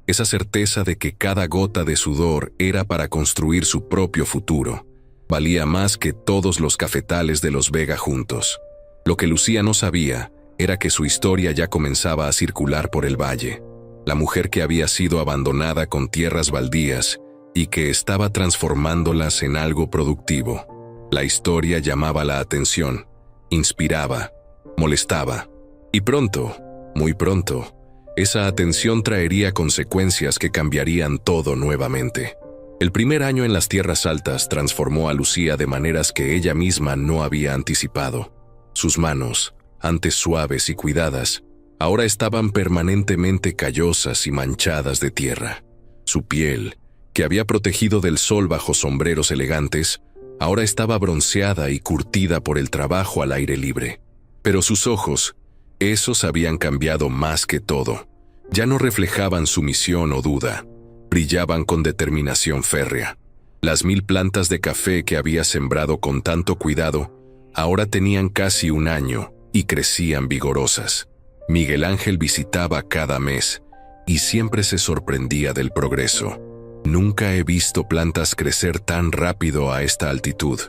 esa certeza de que cada gota de sudor era para construir su propio futuro, valía más que todos los cafetales de los Vega juntos. Lo que Lucía no sabía era que su historia ya comenzaba a circular por el valle. La mujer que había sido abandonada con tierras baldías y que estaba transformándolas en algo productivo. La historia llamaba la atención, inspiraba, molestaba. Y pronto, muy pronto, esa atención traería consecuencias que cambiarían todo nuevamente. El primer año en las tierras altas transformó a Lucía de maneras que ella misma no había anticipado. Sus manos, antes suaves y cuidadas, ahora estaban permanentemente callosas y manchadas de tierra. Su piel, que había protegido del sol bajo sombreros elegantes, ahora estaba bronceada y curtida por el trabajo al aire libre. Pero sus ojos, esos habían cambiado más que todo. Ya no reflejaban sumisión o duda, brillaban con determinación férrea. Las 1000 plantas de café que había sembrado con tanto cuidado, ahora tenían casi 1 año y crecían vigorosas. Miguel Ángel visitaba cada mes y siempre se sorprendía del progreso. «Nunca he visto plantas crecer tan rápido a esta altitud»,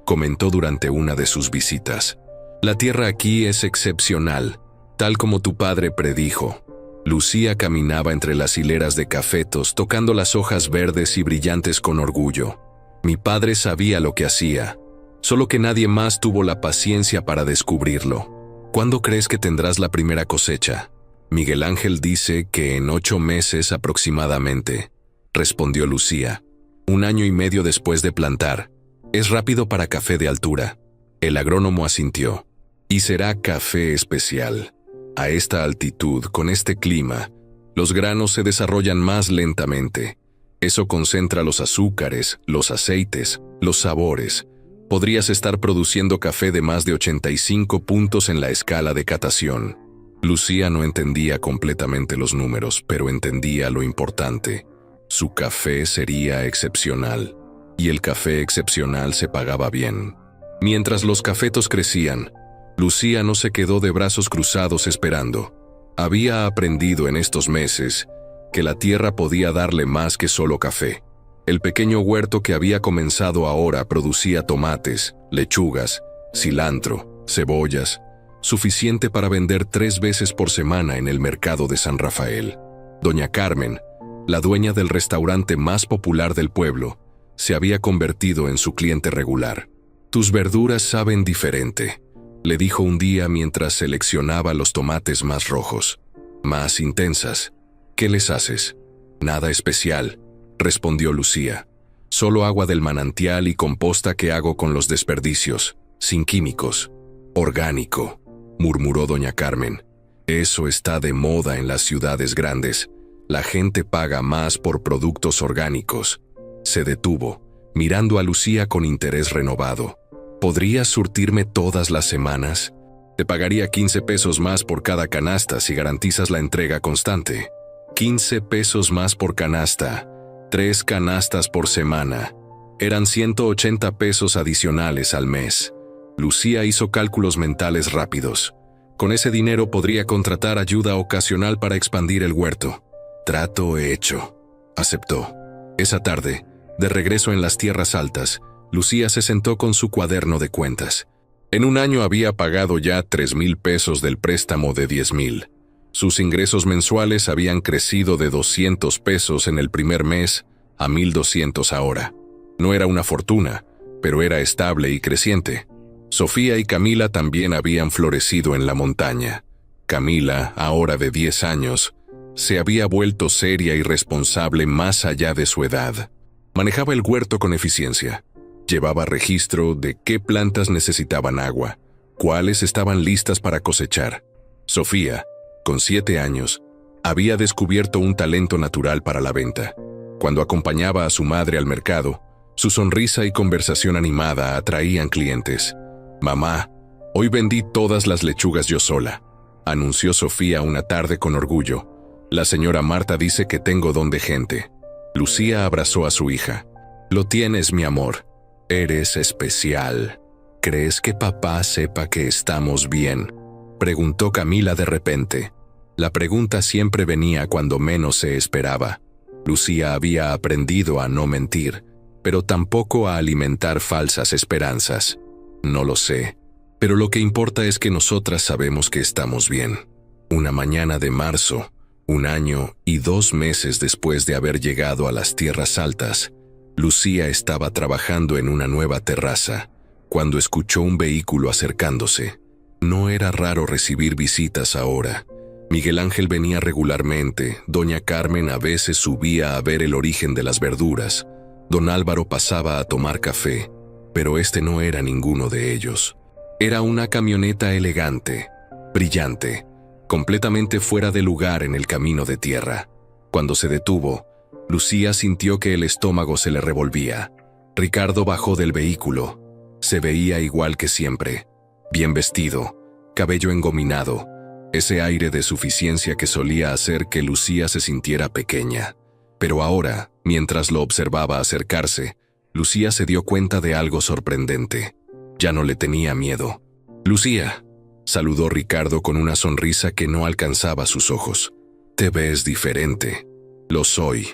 comentó durante una de sus visitas. «La tierra aquí es excepcional, tal como tu padre predijo». Lucía caminaba entre las hileras de cafetos tocando las hojas verdes y brillantes con orgullo. «Mi padre sabía lo que hacía, solo que nadie más tuvo la paciencia para descubrirlo». «¿Cuándo crees que tendrás la primera cosecha?». «Miguel Ángel dice que en 8 meses aproximadamente», respondió Lucía. «1 año y medio después de plantar. Es rápido para café de altura». El agrónomo asintió. «Y será café especial. A esta altitud, con este clima, los granos se desarrollan más lentamente. Eso concentra los azúcares, los aceites, los sabores. Podrías estar produciendo café de más de 85 puntos en la escala de catación». Lucía no entendía completamente los números, pero entendía lo importante. Su café sería excepcional, y el café excepcional se pagaba bien. Mientras los cafetos crecían, Lucía no se quedó de brazos cruzados esperando. Había aprendido en estos meses que la tierra podía darle más que solo café. El pequeño huerto que había comenzado ahora producía tomates, lechugas, cilantro, cebollas, suficiente para vender 3 veces por semana en el mercado de San Rafael. Doña Carmen, la dueña del restaurante más popular del pueblo, se había convertido en su cliente regular. «Tus verduras saben diferente», le dijo un día mientras seleccionaba los tomates más rojos, más intensas. «¿Qué les haces?» «Nada especial», respondió Lucía. «Solo agua del manantial y composta que hago con los desperdicios, sin químicos». «Orgánico», murmuró doña Carmen. «Eso está de moda en las ciudades grandes. La gente paga más por productos orgánicos». Se detuvo, mirando a Lucía con interés renovado. «¿Podrías surtirme todas las semanas? Te pagaría 15 pesos más por cada canasta si garantizas la entrega constante». 15 pesos más por canasta. 3 canastas por semana. Eran 180 pesos adicionales al mes. Lucía hizo cálculos mentales rápidos. Con ese dinero podría contratar ayuda ocasional para expandir el huerto. «Trato hecho», aceptó. Esa tarde, de regreso en las tierras altas, Lucía se sentó con su cuaderno de cuentas. En un año había pagado ya 3,000 pesos del préstamo de 10,000. Sus ingresos mensuales habían crecido de 200 pesos en el primer mes a 1,200 ahora. No era una fortuna, pero era estable y creciente. Sofía y Camila también habían florecido en la montaña. Camila, ahora de 10 años, se había vuelto seria y responsable más allá de su edad. Manejaba el huerto con eficiencia. Llevaba registro de qué plantas necesitaban agua, cuáles estaban listas para cosechar. Sofía, con 7 años, había descubierto un talento natural para la venta. Cuando acompañaba a su madre al mercado, su sonrisa y conversación animada atraían clientes. «Mamá, hoy vendí todas las lechugas yo sola», anunció Sofía una tarde con orgullo. «La señora Marta dice que tengo don de gente». Lucía abrazó a su hija. «Lo tienes, mi amor. Eres especial. ¿Crees que papá sepa que estamos bien?», preguntó Camila de repente. La pregunta siempre venía cuando menos se esperaba. Lucía había aprendido a no mentir, pero tampoco a alimentar falsas esperanzas. «No lo sé, pero lo que importa es que nosotras sabemos que estamos bien». Una mañana de marzo, 1 año y 2 meses después de haber llegado a las tierras altas, Lucía estaba trabajando en una nueva terraza, cuando escuchó un vehículo acercándose. No era raro recibir visitas ahora. Miguel Ángel venía regularmente, doña Carmen a veces subía a ver el origen de las verduras, don Álvaro pasaba a tomar café, pero este no era ninguno de ellos. Era una camioneta elegante, brillante, completamente fuera de lugar en el camino de tierra. Cuando se detuvo, Lucía sintió que el estómago se le revolvía. Ricardo bajó del vehículo. Se veía igual que siempre, bien vestido, cabello engominado, ese aire de suficiencia que solía hacer que Lucía se sintiera pequeña. Pero ahora, mientras lo observaba acercarse, Lucía se dio cuenta de algo sorprendente. Ya no le tenía miedo. «Lucía», saludó Ricardo con una sonrisa que no alcanzaba sus ojos. «Te ves diferente». «Lo soy»,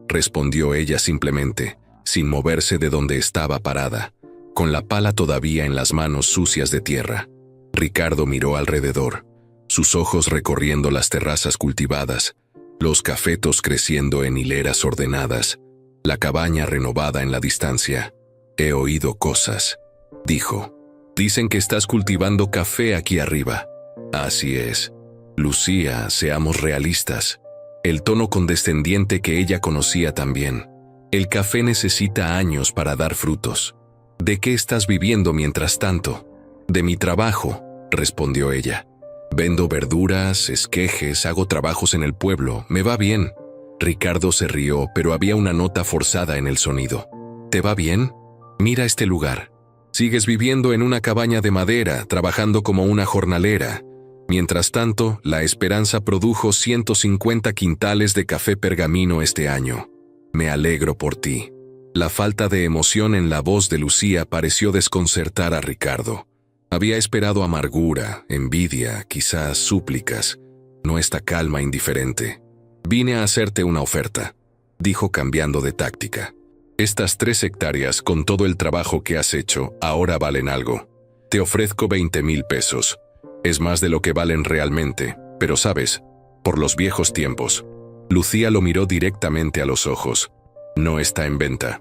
respondió ella simplemente, sin moverse de donde estaba parada, con la pala todavía en las manos sucias de tierra. Ricardo miró alrededor, sus ojos recorriendo las terrazas cultivadas, los cafetos creciendo en hileras ordenadas, la cabaña renovada en la distancia. «He oído cosas», dijo. «Dicen que estás cultivando café aquí arriba». «Así es». «Lucía, seamos realistas». El tono condescendiente que ella conocía también. «El café necesita años para dar frutos». «¿De qué estás viviendo mientras tanto?» «De mi trabajo», respondió ella. «Vendo verduras, esquejes, hago trabajos en el pueblo, me va bien». Ricardo se rió, pero había una nota forzada en el sonido. «¿Te va bien? Mira este lugar. Sigues viviendo en una cabaña de madera, trabajando como una jornalera. Mientras tanto, La Esperanza produjo 150 quintales de café pergamino este año. Me alegro por ti». La falta de emoción en la voz de Lucía pareció desconcertar a Ricardo. Había esperado amargura, envidia, quizás súplicas, no esta calma indiferente. «Vine a hacerte una oferta», dijo cambiando de táctica. «Estas 3 hectáreas, con todo el trabajo que has hecho, ahora valen algo. Te ofrezco 20,000 pesos. Es más de lo que valen realmente, pero sabes, por los viejos tiempos». Lucía lo miró directamente a los ojos. «No está en venta».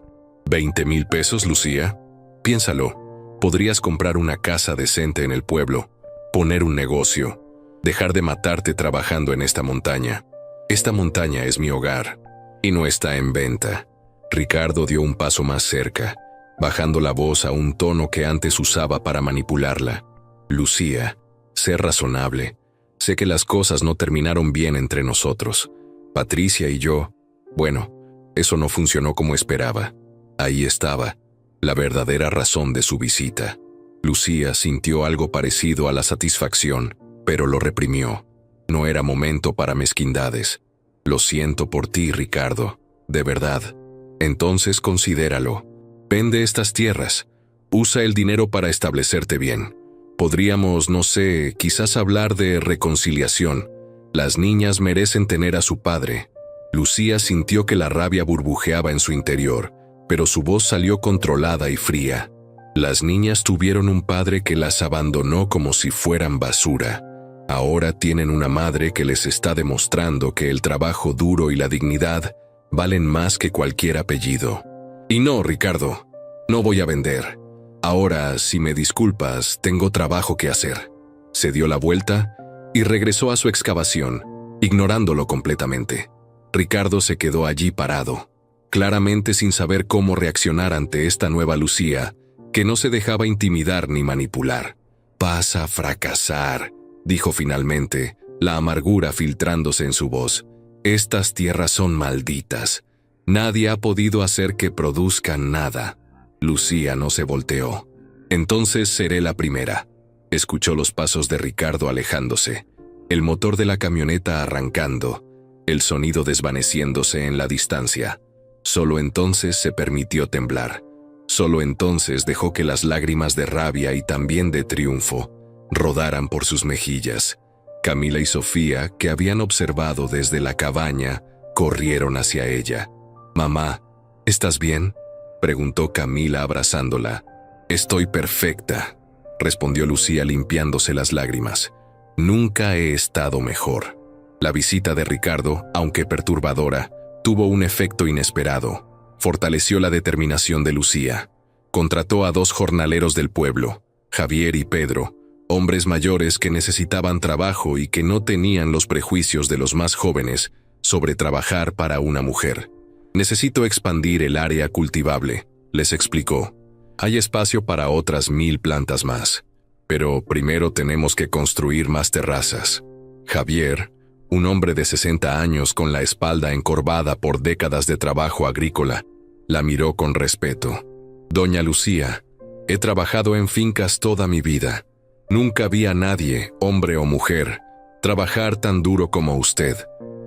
¿20,000 pesos, Lucía? Piénsalo. Podrías comprar una casa decente en el pueblo, poner un negocio, dejar de matarte trabajando en esta montaña. Esta montaña es mi hogar y no está en venta. Ricardo dio un paso más cerca, bajando la voz a un tono que antes usaba para manipularla. Lucía, sé razonable. Sé que las cosas no terminaron bien entre nosotros. Patricia y yo, bueno, eso no funcionó como esperaba. Ahí estaba, la verdadera razón de su visita. Lucía sintió algo parecido a la satisfacción, pero lo reprimió. No era momento para mezquindades. Lo siento por ti, Ricardo, de verdad. Entonces considéralo. Vende estas tierras. Usa el dinero para establecerte bien. Podríamos, no sé, quizás hablar de reconciliación. Las niñas merecen tener a su padre. Lucía sintió que la rabia burbujeaba en su interior, pero su voz salió controlada y fría. Las niñas tuvieron un padre que las abandonó como si fueran basura. Ahora tienen una madre que les está demostrando que el trabajo duro y la dignidad valen más que cualquier apellido. Y no, Ricardo, no voy a vender. Ahora, si me disculpas, tengo trabajo que hacer. Se dio la vuelta y regresó a su excavación, ignorándolo completamente. Ricardo se quedó allí parado, claramente sin saber cómo reaccionar ante esta nueva Lucía, que no se dejaba intimidar ni manipular. «Vas a fracasar», dijo finalmente, la amargura filtrándose en su voz. «Estas tierras son malditas. Nadie ha podido hacer que produzcan nada». Lucía no se volteó. «Entonces seré la primera». Escuchó los pasos de Ricardo alejándose, el motor de la camioneta arrancando, el sonido desvaneciéndose en la distancia. Solo entonces se permitió temblar. Solo entonces dejó que las lágrimas de rabia y también de triunfo rodaran por sus mejillas. Camila y Sofía, que habían observado desde la cabaña, corrieron hacia ella. «Mamá, ¿estás bien?», preguntó Camila abrazándola. «Estoy perfecta», respondió Lucía limpiándose las lágrimas. «Nunca he estado mejor». La visita de Ricardo, aunque perturbadora, tuvo un efecto inesperado. Fortaleció la determinación de Lucía. Contrató a 2 jornaleros del pueblo, Javier y Pedro, hombres mayores que necesitaban trabajo y que no tenían los prejuicios de los más jóvenes sobre trabajar para una mujer. «Necesito expandir el área cultivable», les explicó. «Hay espacio para otras 1000 plantas más. Pero primero tenemos que construir más terrazas». Javier, un hombre de 60 años con la espalda encorvada por décadas de trabajo agrícola, la miró con respeto. «Doña Lucía, he trabajado en fincas toda mi vida. Nunca vi a nadie, hombre o mujer, trabajar tan duro como usted.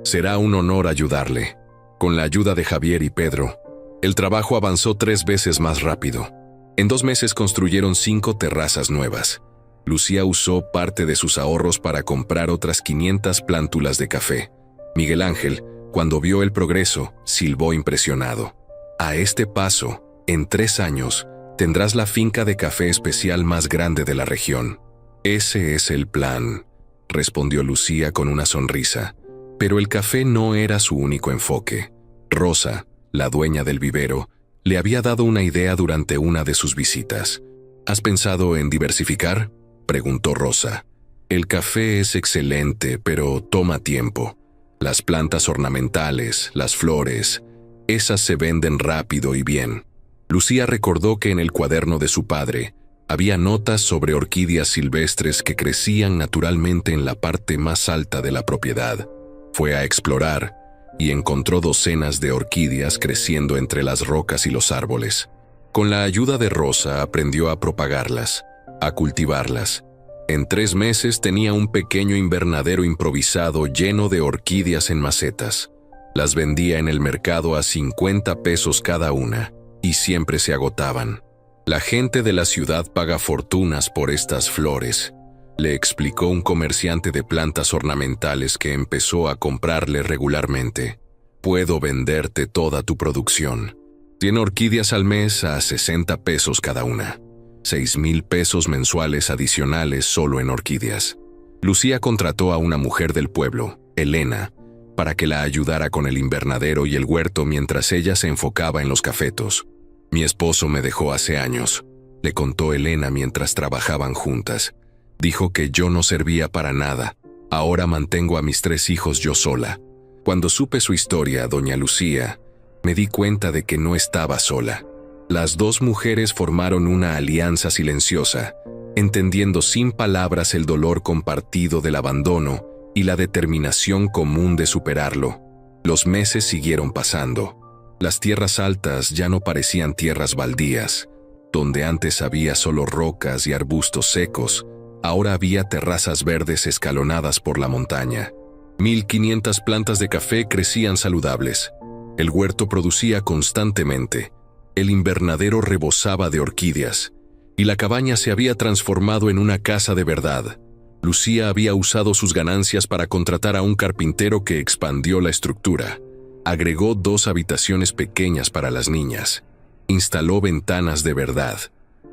Será un honor ayudarle». Con la ayuda de Javier y Pedro, el trabajo avanzó 3 veces más rápido. En 2 meses construyeron 5 terrazas nuevas. Lucía usó parte de sus ahorros para comprar otras 500 plántulas de café. Miguel Ángel, cuando vio el progreso, silbó impresionado. «A este paso, en 3 años, tendrás la finca de café especial más grande de la región». «Ese es el plan», respondió Lucía con una sonrisa. Pero el café no era su único enfoque. Rosa, la dueña del vivero, le había dado una idea durante una de sus visitas. «¿Has pensado en diversificar?», preguntó Rosa. «El café es excelente, pero toma tiempo. Las plantas ornamentales, las flores, esas se venden rápido y bien». Lucía recordó que en el cuaderno de su padre había notas sobre orquídeas silvestres que crecían naturalmente en la parte más alta de la propiedad. Fue a explorar y encontró docenas de orquídeas creciendo entre las rocas y los árboles. Con la ayuda de Rosa aprendió a propagarlas, a cultivarlas. En 3 meses tenía un pequeño invernadero improvisado lleno de orquídeas en macetas. Las vendía en el mercado a 50 pesos cada una, y siempre se agotaban. «La gente de la ciudad paga fortunas por estas flores», le explicó un comerciante de plantas ornamentales que empezó a comprarle regularmente. «Puedo venderte toda tu producción. 100 orquídeas al mes a 60 pesos cada una. 6,000 pesos mensuales adicionales solo en orquídeas». Lucía contrató a una mujer del pueblo, Elena, para que la ayudara con el invernadero y el huerto mientras ella se enfocaba en los cafetos. Mi esposo me dejó hace años, le contó Elena mientras trabajaban juntas. Dijo que yo no servía para nada. Ahora mantengo a mis 3 hijos yo sola. Cuando supe su historia, doña Lucía, me di cuenta de que no estaba sola. Las 2 mujeres formaron una alianza silenciosa, entendiendo sin palabras el dolor compartido del abandono y la determinación común de superarlo. Los meses siguieron pasando. Las tierras altas ya no parecían tierras baldías. Donde antes había solo rocas y arbustos secos, ahora había terrazas verdes escalonadas por la montaña. 1500 plantas de café crecían saludables. El huerto producía constantemente. El invernadero rebosaba de orquídeas. Y la cabaña se había transformado en una casa de verdad. Lucía había usado sus ganancias para contratar a un carpintero que expandió la estructura. Agregó 2 habitaciones pequeñas para las niñas. Instaló ventanas de verdad.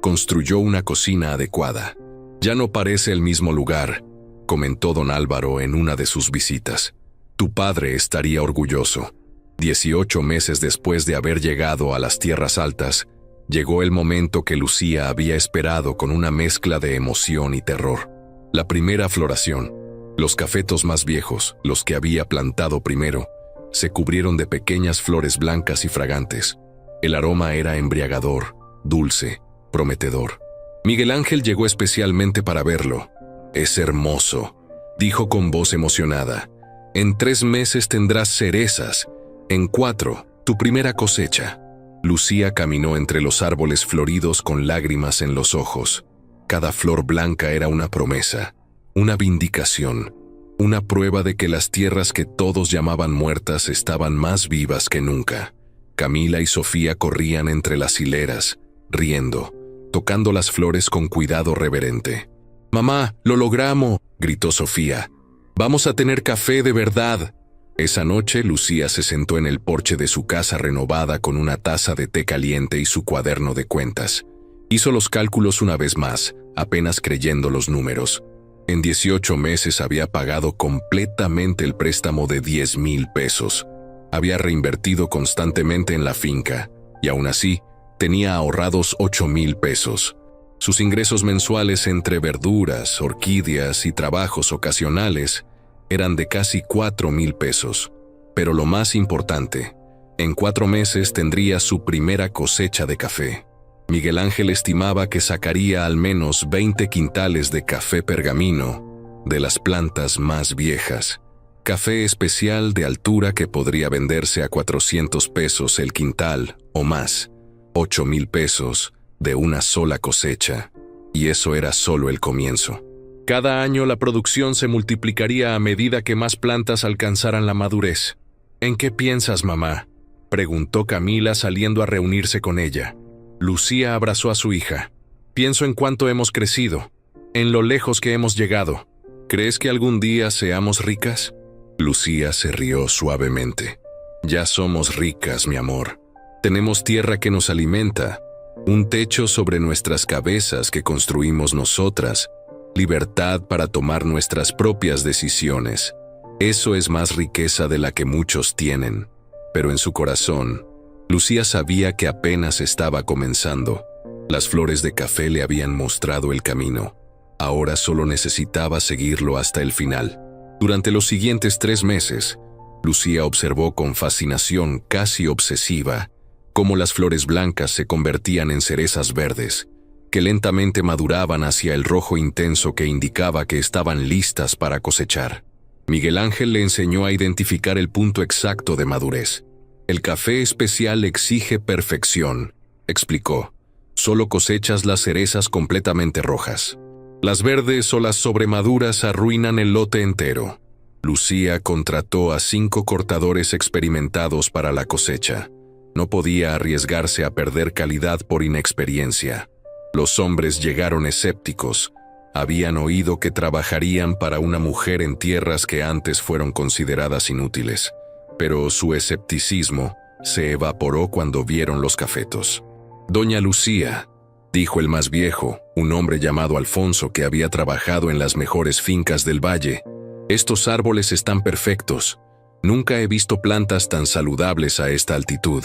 Construyó una cocina adecuada. «Ya no parece el mismo lugar», comentó don Álvaro en una de sus visitas. «Tu padre estaría orgulloso». 18 meses después de haber llegado a las tierras altas, llegó el momento que Lucía había esperado con una mezcla de emoción y terror. La primera floración. Los cafetos más viejos, los que había plantado primero, se cubrieron de pequeñas flores blancas y fragantes. El aroma era embriagador, dulce, prometedor. Miguel Ángel llegó especialmente para verlo. «Es hermoso», dijo con voz emocionada. «En 3 meses tendrás cerezas. En 4, tu primera cosecha». Lucía caminó entre los árboles floridos con lágrimas en los ojos. Cada flor blanca era una promesa, una vindicación, una prueba de que las tierras que todos llamaban muertas estaban más vivas que nunca. Camila y Sofía corrían entre las hileras, riendo, tocando las flores con cuidado reverente. «Mamá, lo logramos», gritó Sofía. «Vamos a tener café de verdad». Esa noche Lucía se sentó en el porche de su casa renovada con una taza de té caliente y su cuaderno de cuentas. Hizo los cálculos una vez más, apenas creyendo los números. En 18 meses había pagado completamente el préstamo de 10,000 pesos. Había reinvertido constantemente en la finca, y aún así, tenía ahorrados 8,000 pesos. Sus ingresos mensuales entre verduras, orquídeas y trabajos ocasionales eran de casi 4,000 pesos. Pero lo más importante, en 4 meses tendría su primera cosecha de café. Miguel Ángel estimaba que sacaría al menos 20 quintales de café pergamino, de las plantas más viejas. Café especial de altura que podría venderse a 400 pesos el quintal o más, 8,000 pesos de una sola cosecha. Y eso era solo el comienzo. Cada año la producción se multiplicaría a medida que más plantas alcanzaran la madurez. «¿En qué piensas, mamá?», preguntó Camila saliendo a reunirse con ella. Lucía abrazó a su hija. «Pienso en cuánto hemos crecido, en lo lejos que hemos llegado. ¿Crees que algún día seamos ricas?». Lucía se rió suavemente. «Ya somos ricas, mi amor. Tenemos tierra que nos alimenta, un techo sobre nuestras cabezas que construimos nosotras, libertad para tomar nuestras propias decisiones. Eso es más riqueza de la que muchos tienen». Pero en su corazón, Lucía sabía que apenas estaba comenzando. Las flores de café le habían mostrado el camino. Ahora solo necesitaba seguirlo hasta el final. Durante los siguientes 3 meses, Lucía observó con fascinación casi obsesiva cómo las flores blancas se convertían en cerezas verdes, que lentamente maduraban hacia el rojo intenso que indicaba que estaban listas para cosechar. Miguel Ángel le enseñó a identificar el punto exacto de madurez. «El café especial exige perfección», explicó. «Solo cosechas las cerezas completamente rojas. Las verdes o las sobremaduras arruinan el lote entero». Lucía contrató a 5 cortadores experimentados para la cosecha. No podía arriesgarse a perder calidad por inexperiencia. Los hombres llegaron escépticos. Habían oído que trabajarían para una mujer en tierras que antes fueron consideradas inútiles. Pero su escepticismo se evaporó cuando vieron los cafetos. «Doña Lucía», dijo el más viejo, un hombre llamado Alfonso que había trabajado en las mejores fincas del valle, «estos árboles están perfectos. Nunca he visto plantas tan saludables a esta altitud».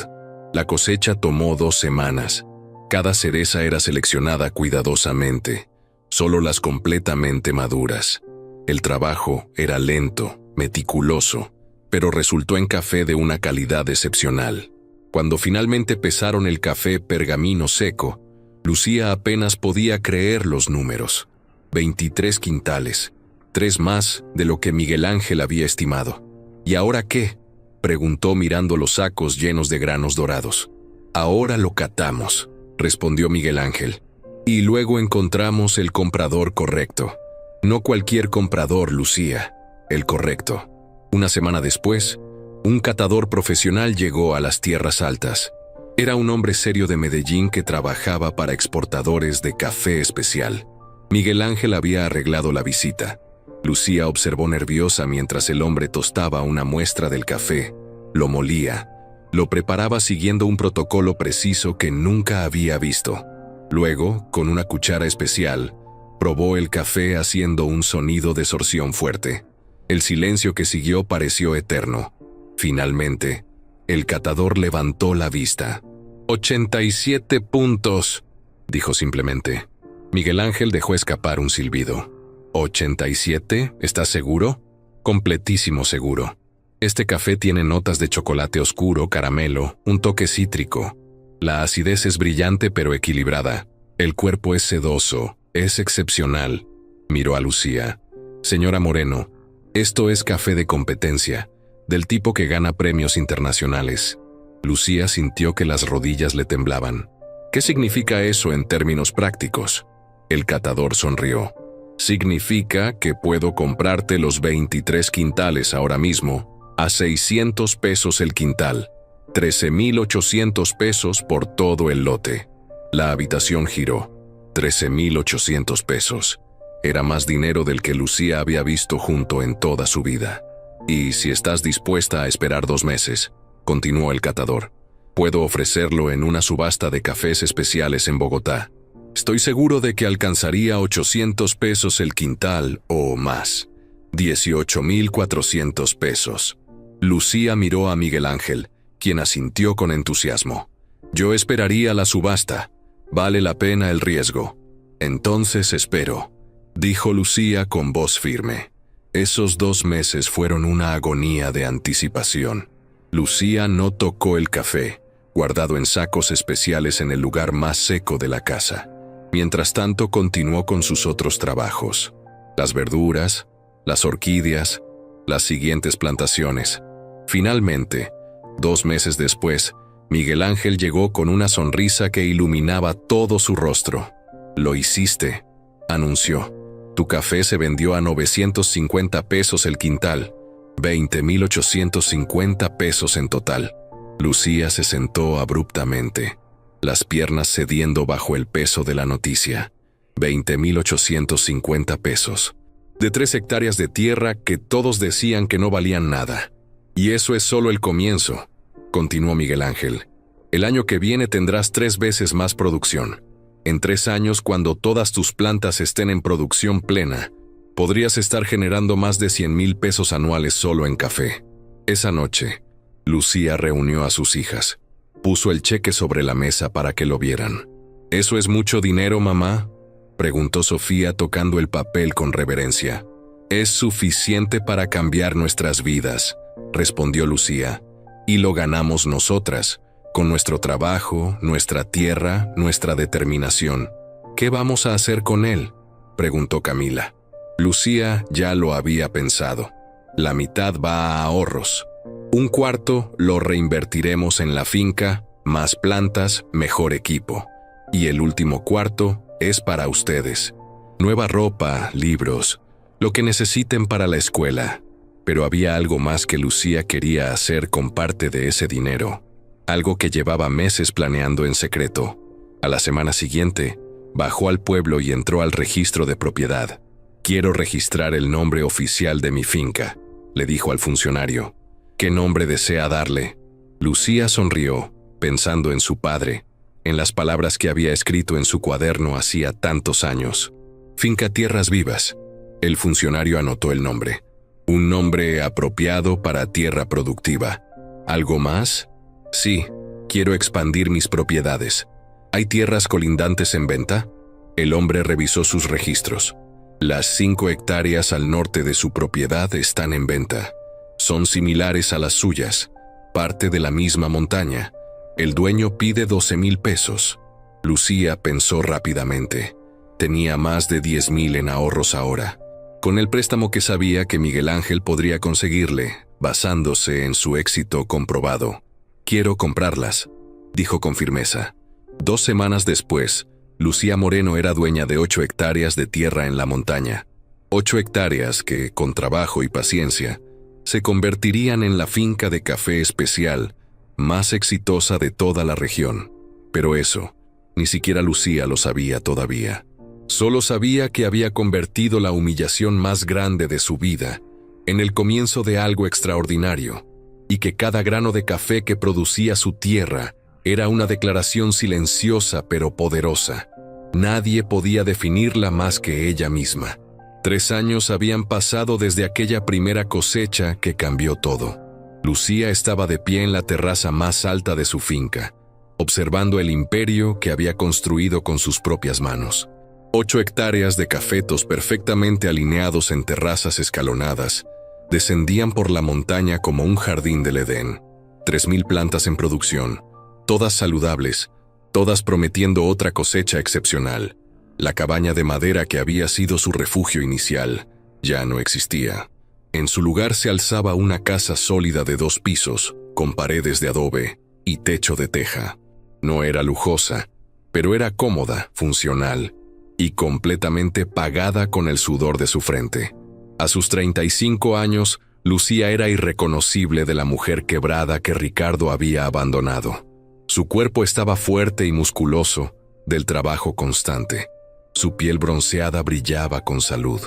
La cosecha tomó 2 semanas. Cada cereza era seleccionada cuidadosamente, solo las completamente maduras. El trabajo era lento, meticuloso, pero resultó en café de una calidad excepcional. Cuando finalmente pesaron el café pergamino seco, Lucía apenas podía creer los números. 23 quintales, 3 más de lo que Miguel Ángel había estimado. ¿Y ahora qué?, preguntó mirando los sacos llenos de granos dorados. Ahora lo catamos, respondió Miguel Ángel. Y luego encontramos el comprador correcto. No cualquier comprador, Lucía, el correcto. Una semana después, un catador profesional llegó a las Tierras Altas. Era un hombre serio de Medellín que trabajaba para exportadores de café especial. Miguel Ángel había arreglado la visita. Lucía observó nerviosa mientras el hombre tostaba una muestra del café, lo molía, lo preparaba siguiendo un protocolo preciso que nunca había visto. Luego, con una cuchara especial, probó el café haciendo un sonido de sorción fuerte. El silencio que siguió pareció eterno. Finalmente, el catador levantó la vista. 87 puntos, dijo simplemente. Miguel Ángel dejó escapar un silbido. ¿87? ¿Estás seguro? Completísimo seguro. Este café tiene notas de chocolate oscuro, caramelo, un toque cítrico. La acidez es brillante pero equilibrada. El cuerpo es sedoso, es excepcional. Miró a Lucía. Señora Moreno, esto es café de competencia, del tipo que gana premios internacionales. Lucía sintió que las rodillas le temblaban. ¿Qué significa eso en términos prácticos? El catador sonrió. Significa que puedo comprarte los 23 quintales ahora mismo a 600 pesos el quintal, 13,800 pesos por todo el lote. La habitación giró. 13,800 pesos. Era más dinero del que Lucía había visto junto en toda su vida. Y si estás dispuesta a esperar 2 meses, continuó el catador, puedo ofrecerlo en una subasta de cafés especiales en Bogotá. Estoy seguro de que alcanzaría 800 pesos el quintal o más. 18,400 pesos. Lucía miró a Miguel Ángel, quien asintió con entusiasmo. Yo esperaría la subasta. Vale la pena el riesgo. Entonces espero, dijo Lucía con voz firme. Esos 2 meses fueron una agonía de anticipación. Lucía no tocó el café, guardado en sacos especiales en el lugar más seco de la casa. Mientras tanto continuó con sus otros trabajos. Las verduras, las orquídeas, las siguientes plantaciones. Finalmente, 2 meses después, Miguel Ángel llegó con una sonrisa que iluminaba todo su rostro. Lo hiciste, anunció. Tu café se vendió a 950 pesos el quintal, 20,850 pesos en total. Lucía se sentó abruptamente, las piernas cediendo bajo el peso de la noticia. 20,850 pesos. De 3 hectáreas de tierra que todos decían que no valían nada. Y eso es solo el comienzo, continuó Miguel Ángel. El año que viene tendrás 3 veces más producción. En 3 años, cuando todas tus plantas estén en producción plena, podrías estar generando más de 100,000 pesos anuales solo en café. Esa noche, Lucía reunió a sus hijas. Puso el cheque sobre la mesa para que lo vieran. ¿Eso es mucho dinero, mamá?, preguntó Sofía tocando el papel con reverencia. Es suficiente para cambiar nuestras vidas, respondió Lucía. Y lo ganamos nosotras, con nuestro trabajo, nuestra tierra, nuestra determinación. ¿Qué vamos a hacer con él?, preguntó Camila. Lucía ya lo había pensado. La mitad va a ahorros. 1/4 lo reinvertiremos en la finca, más plantas, mejor equipo. Y el último 1/4 es para ustedes. Nueva ropa, libros, lo que necesiten para la escuela. Pero había algo más que Lucía quería hacer con parte de ese dinero. Algo que llevaba meses planeando en secreto. A la semana siguiente, bajó al pueblo y entró al registro de propiedad. Quiero registrar el nombre oficial de mi finca, le dijo al funcionario. ¿Qué nombre desea darle? Lucía sonrió, pensando en su padre, en las palabras que había escrito en su cuaderno hacía tantos años. Finca Tierras Vivas. El funcionario anotó el nombre. Un nombre apropiado para tierra productiva. ¿Algo más? Sí, Quiero expandir mis propiedades. ¿Hay tierras colindantes en venta? El hombre revisó sus registros. Las 5 hectáreas al norte de su propiedad están en venta. Son similares a las suyas, parte de la misma montaña. El dueño pide 12,000 pesos. Lucía pensó rápidamente. Tenía más de 10,000 en ahorros ahora, con el préstamo que sabía que Miguel Ángel podría conseguirle, basándose en su éxito comprobado. «Quiero comprarlas», dijo con firmeza. 2 semanas después, Lucía Moreno era dueña de 8 hectáreas de tierra en la montaña. 8 hectáreas que, con trabajo y paciencia, se convertirían en la finca de café especial más exitosa de toda la región. Pero eso, ni siquiera Lucía lo sabía todavía. Solo sabía que había convertido la humillación más grande de su vida en el comienzo de algo extraordinario, y que cada grano de café que producía su tierra era una declaración silenciosa pero poderosa. Nadie podía definirla más que ella misma. 3 años habían pasado desde aquella primera cosecha que cambió todo. Lucía estaba de pie en la terraza más alta de su finca, observando el imperio que había construido con sus propias manos. 8 hectáreas de cafetos perfectamente alineados en terrazas escalonadas descendían por la montaña como un jardín del Edén. 3,000 plantas en producción, todas saludables, todas prometiendo otra cosecha excepcional. La cabaña de madera que había sido su refugio inicial ya no existía. En su lugar se alzaba una casa sólida de 2 pisos, con paredes de adobe y techo de teja. No era lujosa, pero era cómoda, funcional y completamente pagada con el sudor de su frente. A sus 35 años, Lucía era irreconocible de la mujer quebrada que Ricardo había abandonado. Su cuerpo estaba fuerte y musculoso del trabajo constante. Su piel bronceada brillaba con salud,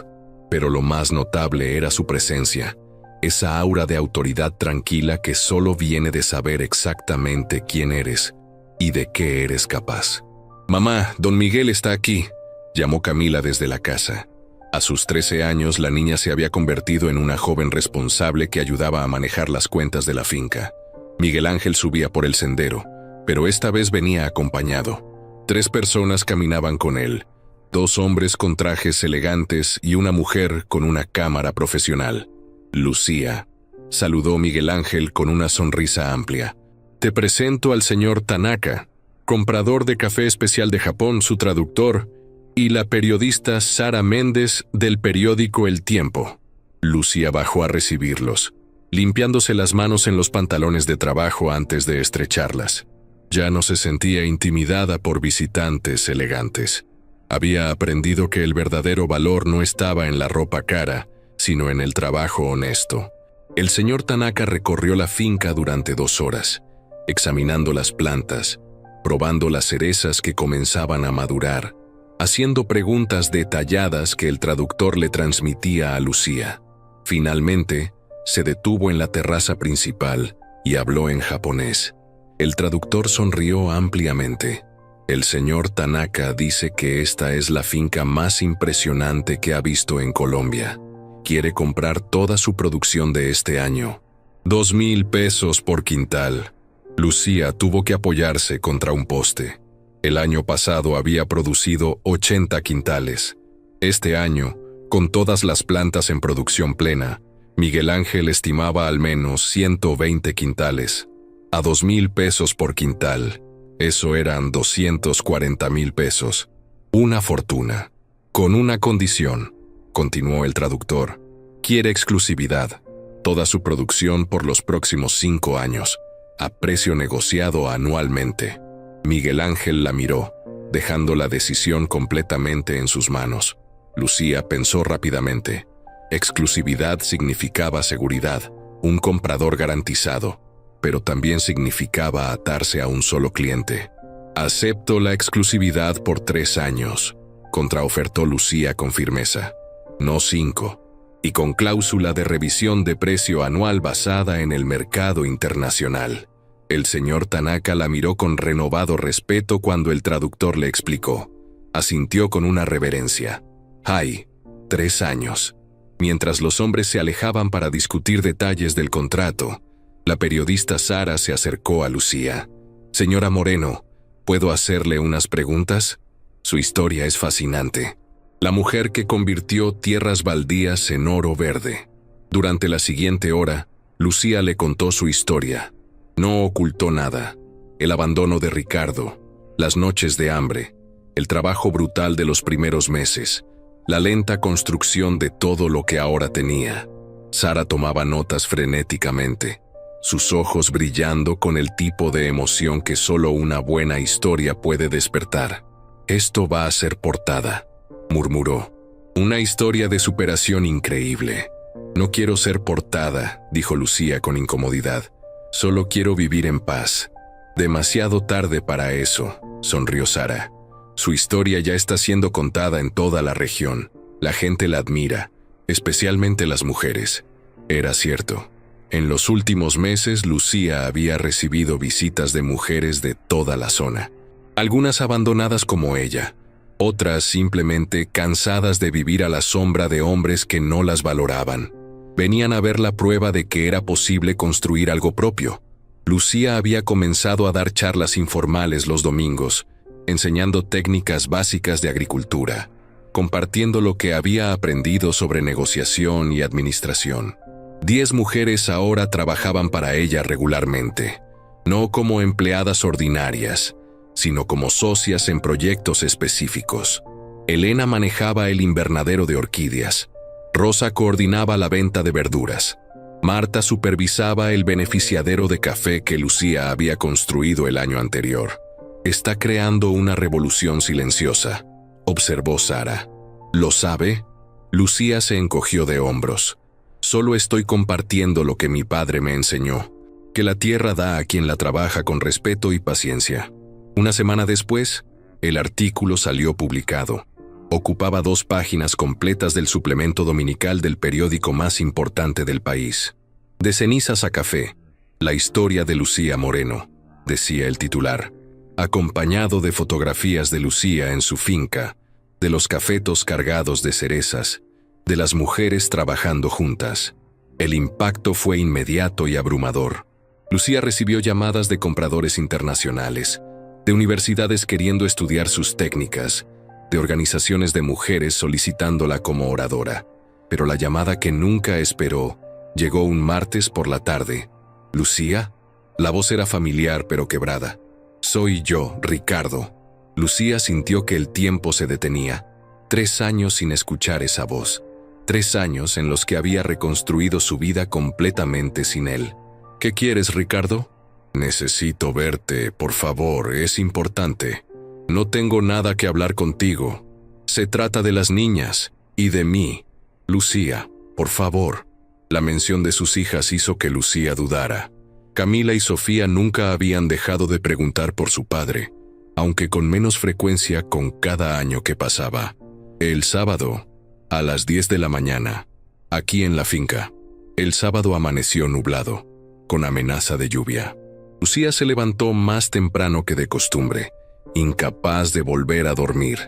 pero lo más notable era su presencia, esa aura de autoridad tranquila que solo viene de saber exactamente quién eres y de qué eres capaz. «Mamá, don Miguel está aquí», llamó Camila desde la casa. A sus 13 años, la niña se había convertido en una joven responsable que ayudaba a manejar las cuentas de la finca. Miguel Ángel subía por el sendero, pero esta vez venía acompañado. 3 personas caminaban con él, 2 hombres con trajes elegantes y una mujer con una cámara profesional. «Lucía», saludó Miguel Ángel con una sonrisa amplia. «Te presento al señor Tanaka, comprador de café especial de Japón, su traductor, y la periodista Sara Méndez del periódico El Tiempo». Lucía bajó a recibirlos, limpiándose las manos en los pantalones de trabajo antes de estrecharlas. Ya no se sentía intimidada por visitantes elegantes. Había aprendido que el verdadero valor no estaba en la ropa cara, sino en el trabajo honesto. El señor Tanaka recorrió la finca durante 2 horas, examinando las plantas, probando las cerezas que comenzaban a madurar, haciendo preguntas detalladas que el traductor le transmitía a Lucía. Finalmente, se detuvo en la terraza principal y habló en japonés. El traductor sonrió ampliamente. «El señor Tanaka dice que esta es la finca más impresionante que ha visto en Colombia. Quiere comprar toda su producción de este año. 2,000 pesos por quintal». Lucía tuvo que apoyarse contra un poste. El año pasado había producido 80 quintales. Este año, con todas las plantas en producción plena, Miguel Ángel estimaba al menos 120 quintales. A 2,000 pesos por quintal, eso eran 240,000 pesos. Una fortuna. «Con una condición», continuó el traductor. «Quiere exclusividad. Toda su producción por los próximos 5 años, a precio negociado anualmente». Miguel Ángel la miró, dejando la decisión completamente en sus manos. Lucía pensó rápidamente. Exclusividad significaba seguridad, un comprador garantizado, pero también significaba atarse a un solo cliente. «Acepto la exclusividad por 3 años», contraofertó Lucía con firmeza. «No 5, y con cláusula de revisión de precio anual basada en el mercado internacional». El señor Tanaka la miró con renovado respeto cuando el traductor le explicó. Asintió con una reverencia. «Ay, 3 años». Mientras los hombres se alejaban para discutir detalles del contrato, la periodista Sara se acercó a Lucía. Señora Moreno, ¿puedo hacerle unas preguntas? Su historia es fascinante. La mujer que convirtió tierras baldías en oro verde. Durante la siguiente hora, Lucía le contó su historia. No ocultó nada. El abandono de Ricardo, las noches de hambre, el trabajo brutal de los primeros meses, la lenta construcción de todo lo que ahora tenía. Sara tomaba notas frenéticamente, sus ojos brillando con el tipo de emoción que solo una buena historia puede despertar. «Esto va a ser portada», murmuró. «Una historia de superación increíble». «No quiero ser portada», dijo Lucía con incomodidad. «Solo quiero vivir en paz». «Demasiado tarde para eso», sonrió Sara. «Su historia ya está siendo contada en toda la región. La gente la admira, especialmente las mujeres». Era cierto. En los últimos meses, Lucía había recibido visitas de mujeres de toda la zona. Algunas abandonadas como ella, otras simplemente cansadas de vivir a la sombra de hombres que no las valoraban. Venían a ver la prueba de que era posible construir algo propio. Lucía había comenzado a dar charlas informales los domingos, enseñando técnicas básicas de agricultura, compartiendo lo que había aprendido sobre negociación y administración. 10 mujeres ahora trabajaban para ella regularmente, no como empleadas ordinarias, sino como socias en proyectos específicos. Elena manejaba el invernadero de orquídeas. Rosa coordinaba la venta de verduras. Marta supervisaba el beneficiadero de café que Lucía había construido el año anterior. «Está creando una revolución silenciosa», observó Sara. «¿Lo sabe?» Lucía se encogió de hombros. «Solo estoy compartiendo lo que mi padre me enseñó, que la tierra da a quien la trabaja con respeto y paciencia». Una semana después, el artículo salió publicado. Ocupaba 2 páginas completas del suplemento dominical del periódico más importante del país. «De cenizas a café, la historia de Lucía Moreno», decía el titular, acompañado de fotografías de Lucía en su finca, de los cafetos cargados de cerezas, de las mujeres trabajando juntas. El impacto fue inmediato y abrumador. Lucía recibió llamadas de compradores internacionales, de universidades queriendo estudiar sus técnicas, de organizaciones de mujeres solicitándola como oradora. Pero la llamada que nunca esperó llegó un martes por la tarde. «¿Lucía?» La voz era familiar pero quebrada. «Soy yo, Ricardo». Lucía sintió que el tiempo se detenía. 3 años sin escuchar esa voz. 3 años en los que había reconstruido su vida completamente sin él. «¿Qué quieres, Ricardo?» «Necesito verte, por favor, es importante. No tengo nada que hablar contigo. Se trata de las niñas y de mí. Lucía, por favor». La mención de sus hijas hizo que Lucía dudara. Camila y Sofía nunca habían dejado de preguntar por su padre, aunque con menos frecuencia con cada año que pasaba. El sábado, a las 10 de la mañana, aquí en la finca. El sábado amaneció nublado, con amenaza de lluvia. Lucía se levantó más temprano que de costumbre, incapaz de volver a dormir.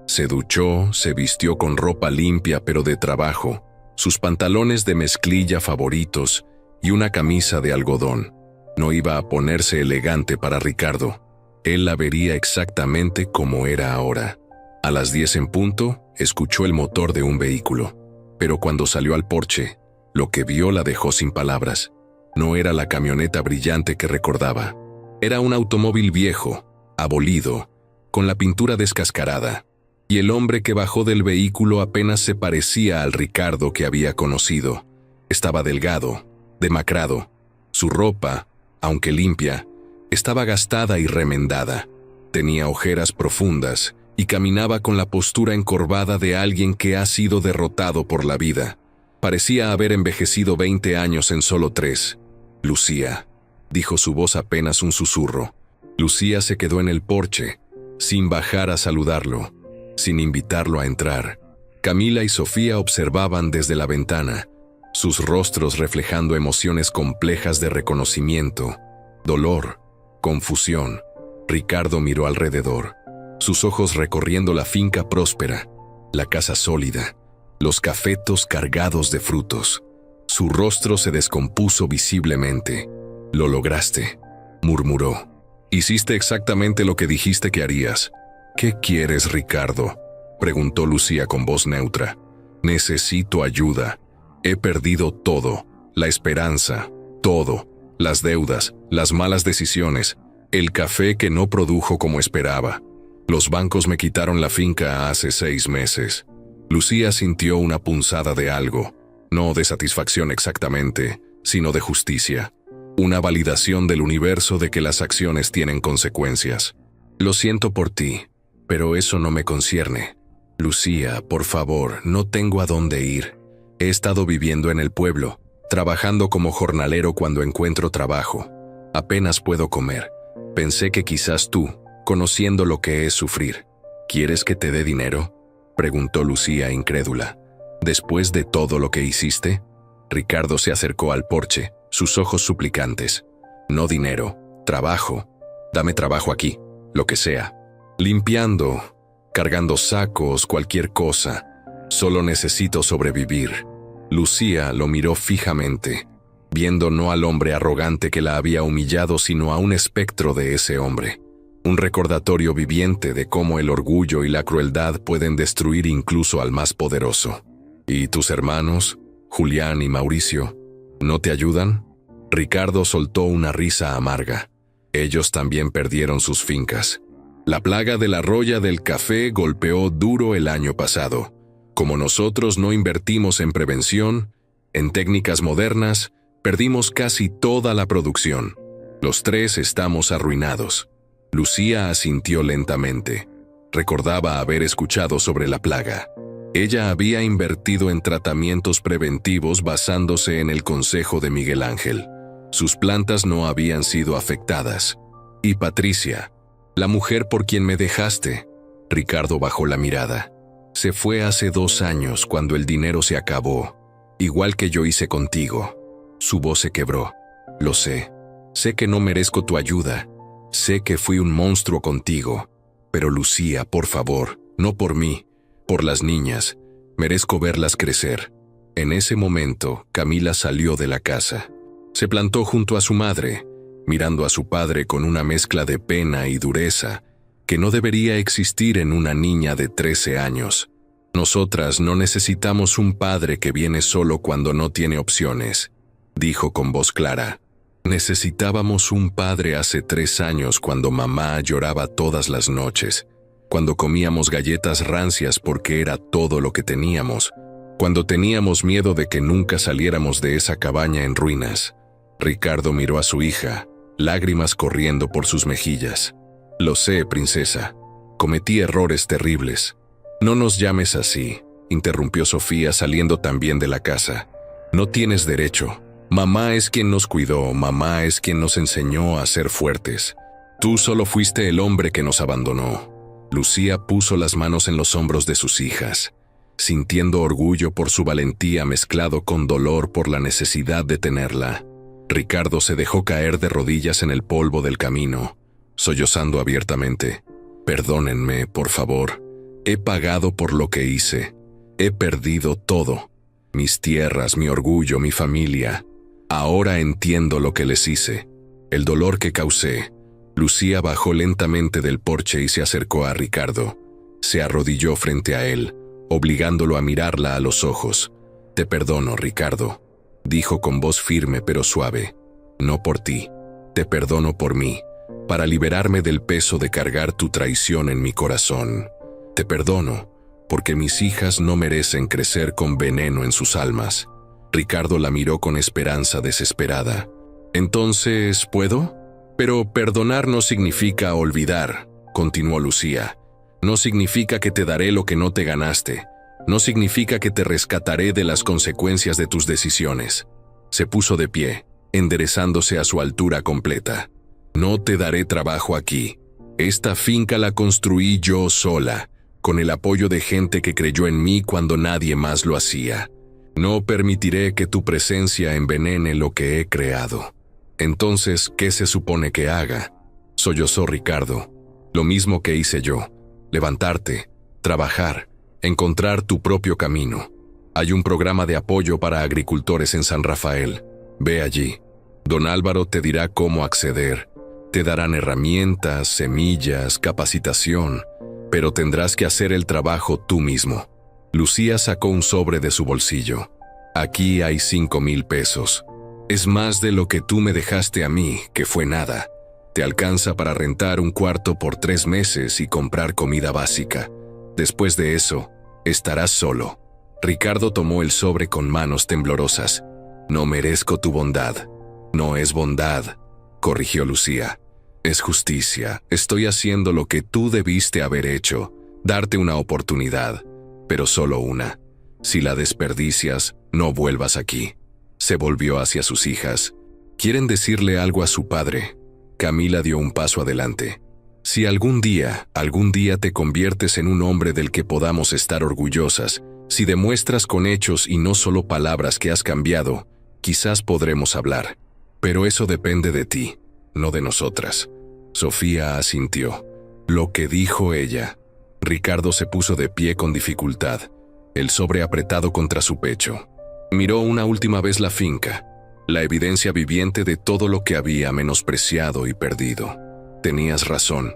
Se duchó, se vistió con ropa limpia pero de trabajo, sus pantalones de mezclilla favoritos y una camisa de algodón. No iba a ponerse elegante para Ricardo. Él la vería exactamente como era ahora. A las 10 en punto, escuchó el motor de un vehículo. Pero cuando salió al porche, lo que vio la dejó sin palabras. No era la camioneta brillante que recordaba. Era un automóvil viejo, abolido, con la pintura descascarada. Y el hombre que bajó del vehículo apenas se parecía al Ricardo que había conocido. Estaba delgado, demacrado. Su ropa, aunque limpia, estaba gastada y remendada. Tenía ojeras profundas y caminaba con la postura encorvada de alguien que ha sido derrotado por la vida. Parecía haber envejecido 20 años en solo 3. «Lucía», dijo su voz apenas un susurro. Lucía se quedó en el porche, sin bajar a saludarlo, sin invitarlo a entrar. Camila y Sofía observaban desde la ventana, sus rostros reflejando emociones complejas de reconocimiento, dolor, confusión. Ricardo miró alrededor, sus ojos recorriendo la finca próspera, la casa sólida, los cafetos cargados de frutos. Su rostro se descompuso visiblemente. «Lo lograste», murmuró. Hiciste exactamente lo que dijiste que harías. ¿Qué quieres, Ricardo?, preguntó Lucía con voz neutra. Necesito ayuda. He perdido todo. La esperanza, todo. Las deudas, las malas decisiones, el café que no produjo como esperaba. Los bancos me quitaron la finca hace 6 meses. Lucía sintió una punzada de algo, no de satisfacción exactamente, sino de justicia. Una validación del universo de que las acciones tienen consecuencias. Lo siento por ti, pero eso no me concierne. Lucía, por favor, no tengo a dónde ir. He estado viviendo en el pueblo, trabajando como jornalero cuando encuentro trabajo. Apenas puedo comer. Pensé que quizás tú, conociendo lo que es sufrir. ¿Quieres que te dé dinero?, preguntó Lucía incrédula. ¿Después de todo lo que hiciste? Ricardo se acercó al porche, sus ojos suplicantes. No dinero, trabajo. Dame trabajo aquí, lo que sea. Limpiando, cargando sacos, cualquier cosa. Solo necesito sobrevivir. Lucía lo miró fijamente, viendo no al hombre arrogante que la había humillado, sino a un espectro de ese hombre. Un recordatorio viviente de cómo el orgullo y la crueldad pueden destruir incluso al más poderoso. ¿Y tus hermanos, Julián y Mauricio, no te ayudan? Ricardo soltó una risa amarga. Ellos también perdieron sus fincas. La plaga de la roya del café golpeó duro el año pasado. Como nosotros no invertimos en prevención, en técnicas modernas, perdimos casi toda la producción. Los 3 estamos arruinados. Lucía asintió lentamente. Recordaba haber escuchado sobre la plaga. Ella había invertido en tratamientos preventivos basándose en el consejo de Miguel Ángel. Sus plantas no habían sido afectadas. ¿Y Patricia, la mujer por quien me dejaste? Ricardo bajó la mirada. Se fue hace 2 años cuando el dinero se acabó, igual que yo hice contigo. Su voz se quebró. Lo sé. Sé que no merezco tu ayuda. Sé que fui un monstruo contigo. Pero Lucía, por favor, no por mí, por las niñas. Merezco verlas crecer. En ese momento, Camila salió de la casa. Se plantó junto a su madre, mirando a su padre con una mezcla de pena y dureza que no debería existir en una niña de 13 años. Nosotras no necesitamos un padre que viene solo cuando no tiene opciones, dijo con voz clara. Necesitábamos un padre hace 3 años cuando mamá lloraba todas las noches, cuando comíamos galletas rancias porque era todo lo que teníamos, cuando teníamos miedo de que nunca saliéramos de esa cabaña en ruinas. Ricardo miró a su hija, lágrimas corriendo por sus mejillas. Lo sé, princesa. Cometí errores terribles. No nos llames así, interrumpió Sofía saliendo también de la casa. No tienes derecho. Mamá es quien nos cuidó, mamá es quien nos enseñó a ser fuertes. Tú solo fuiste el hombre que nos abandonó. Lucía puso las manos en los hombros de sus hijas, sintiendo orgullo por su valentía mezclado con dolor por la necesidad de tenerla. Ricardo se dejó caer de rodillas en el polvo del camino, sollozando abiertamente. Perdónenme, por favor. He pagado por lo que hice. He perdido todo. Mis tierras, mi orgullo, mi familia. Ahora entiendo lo que les hice. El dolor que causé. Lucía bajó lentamente del porche y se acercó a Ricardo. Se arrodilló frente a él, obligándolo a mirarla a los ojos. Te perdono, Ricardo, dijo con voz firme pero suave. No por ti. Te perdono por mí, para liberarme del peso de cargar tu traición en mi corazón. Te perdono, porque mis hijas no merecen crecer con veneno en sus almas. Ricardo la miró con esperanza desesperada. ¿Entonces puedo? Pero perdonar no significa olvidar, continuó Lucía. No significa que te daré lo que no te ganaste. No significa que te rescataré de las consecuencias de tus decisiones. Se puso de pie, enderezándose a su altura completa. No te daré trabajo aquí. Esta finca la construí yo sola, con el apoyo de gente que creyó en mí cuando nadie más lo hacía. No permitiré que tu presencia envenene lo que he creado. Entonces, ¿qué se supone que haga? Sollozó Ricardo. Lo mismo que hice yo. Levantarte, trabajar, encontrar tu propio camino. Hay un programa de apoyo para agricultores en San Rafael. Ve allí. Don Álvaro te dirá cómo acceder. Te darán herramientas, semillas, capacitación, pero tendrás que hacer el trabajo tú mismo. Lucía sacó un sobre de su bolsillo. Aquí hay 5,000 pesos. Es más de lo que tú me dejaste a mí, que fue nada. Te alcanza para rentar un cuarto por 3 meses y comprar comida básica. Después de eso, estarás solo. Ricardo tomó el sobre con manos temblorosas. No merezco tu bondad. No es bondad, corrigió Lucía. Es justicia. Estoy haciendo lo que tú debiste haber hecho, darte una oportunidad, pero solo una. Si la desperdicias, no vuelvas aquí. Se volvió hacia sus hijas. ¿Quieren decirle algo a su padre? Camila dio un paso adelante. Si algún día te conviertes en un hombre del que podamos estar orgullosas, si demuestras con hechos y no solo palabras que has cambiado, quizás podremos hablar. Pero eso depende de ti, no de nosotras. Sofía asintió. Lo que dijo ella. Ricardo se puso de pie con dificultad, el sobre apretado contra su pecho. Miró una última vez la finca, la evidencia viviente de todo lo que había menospreciado y perdido. Tenías razón,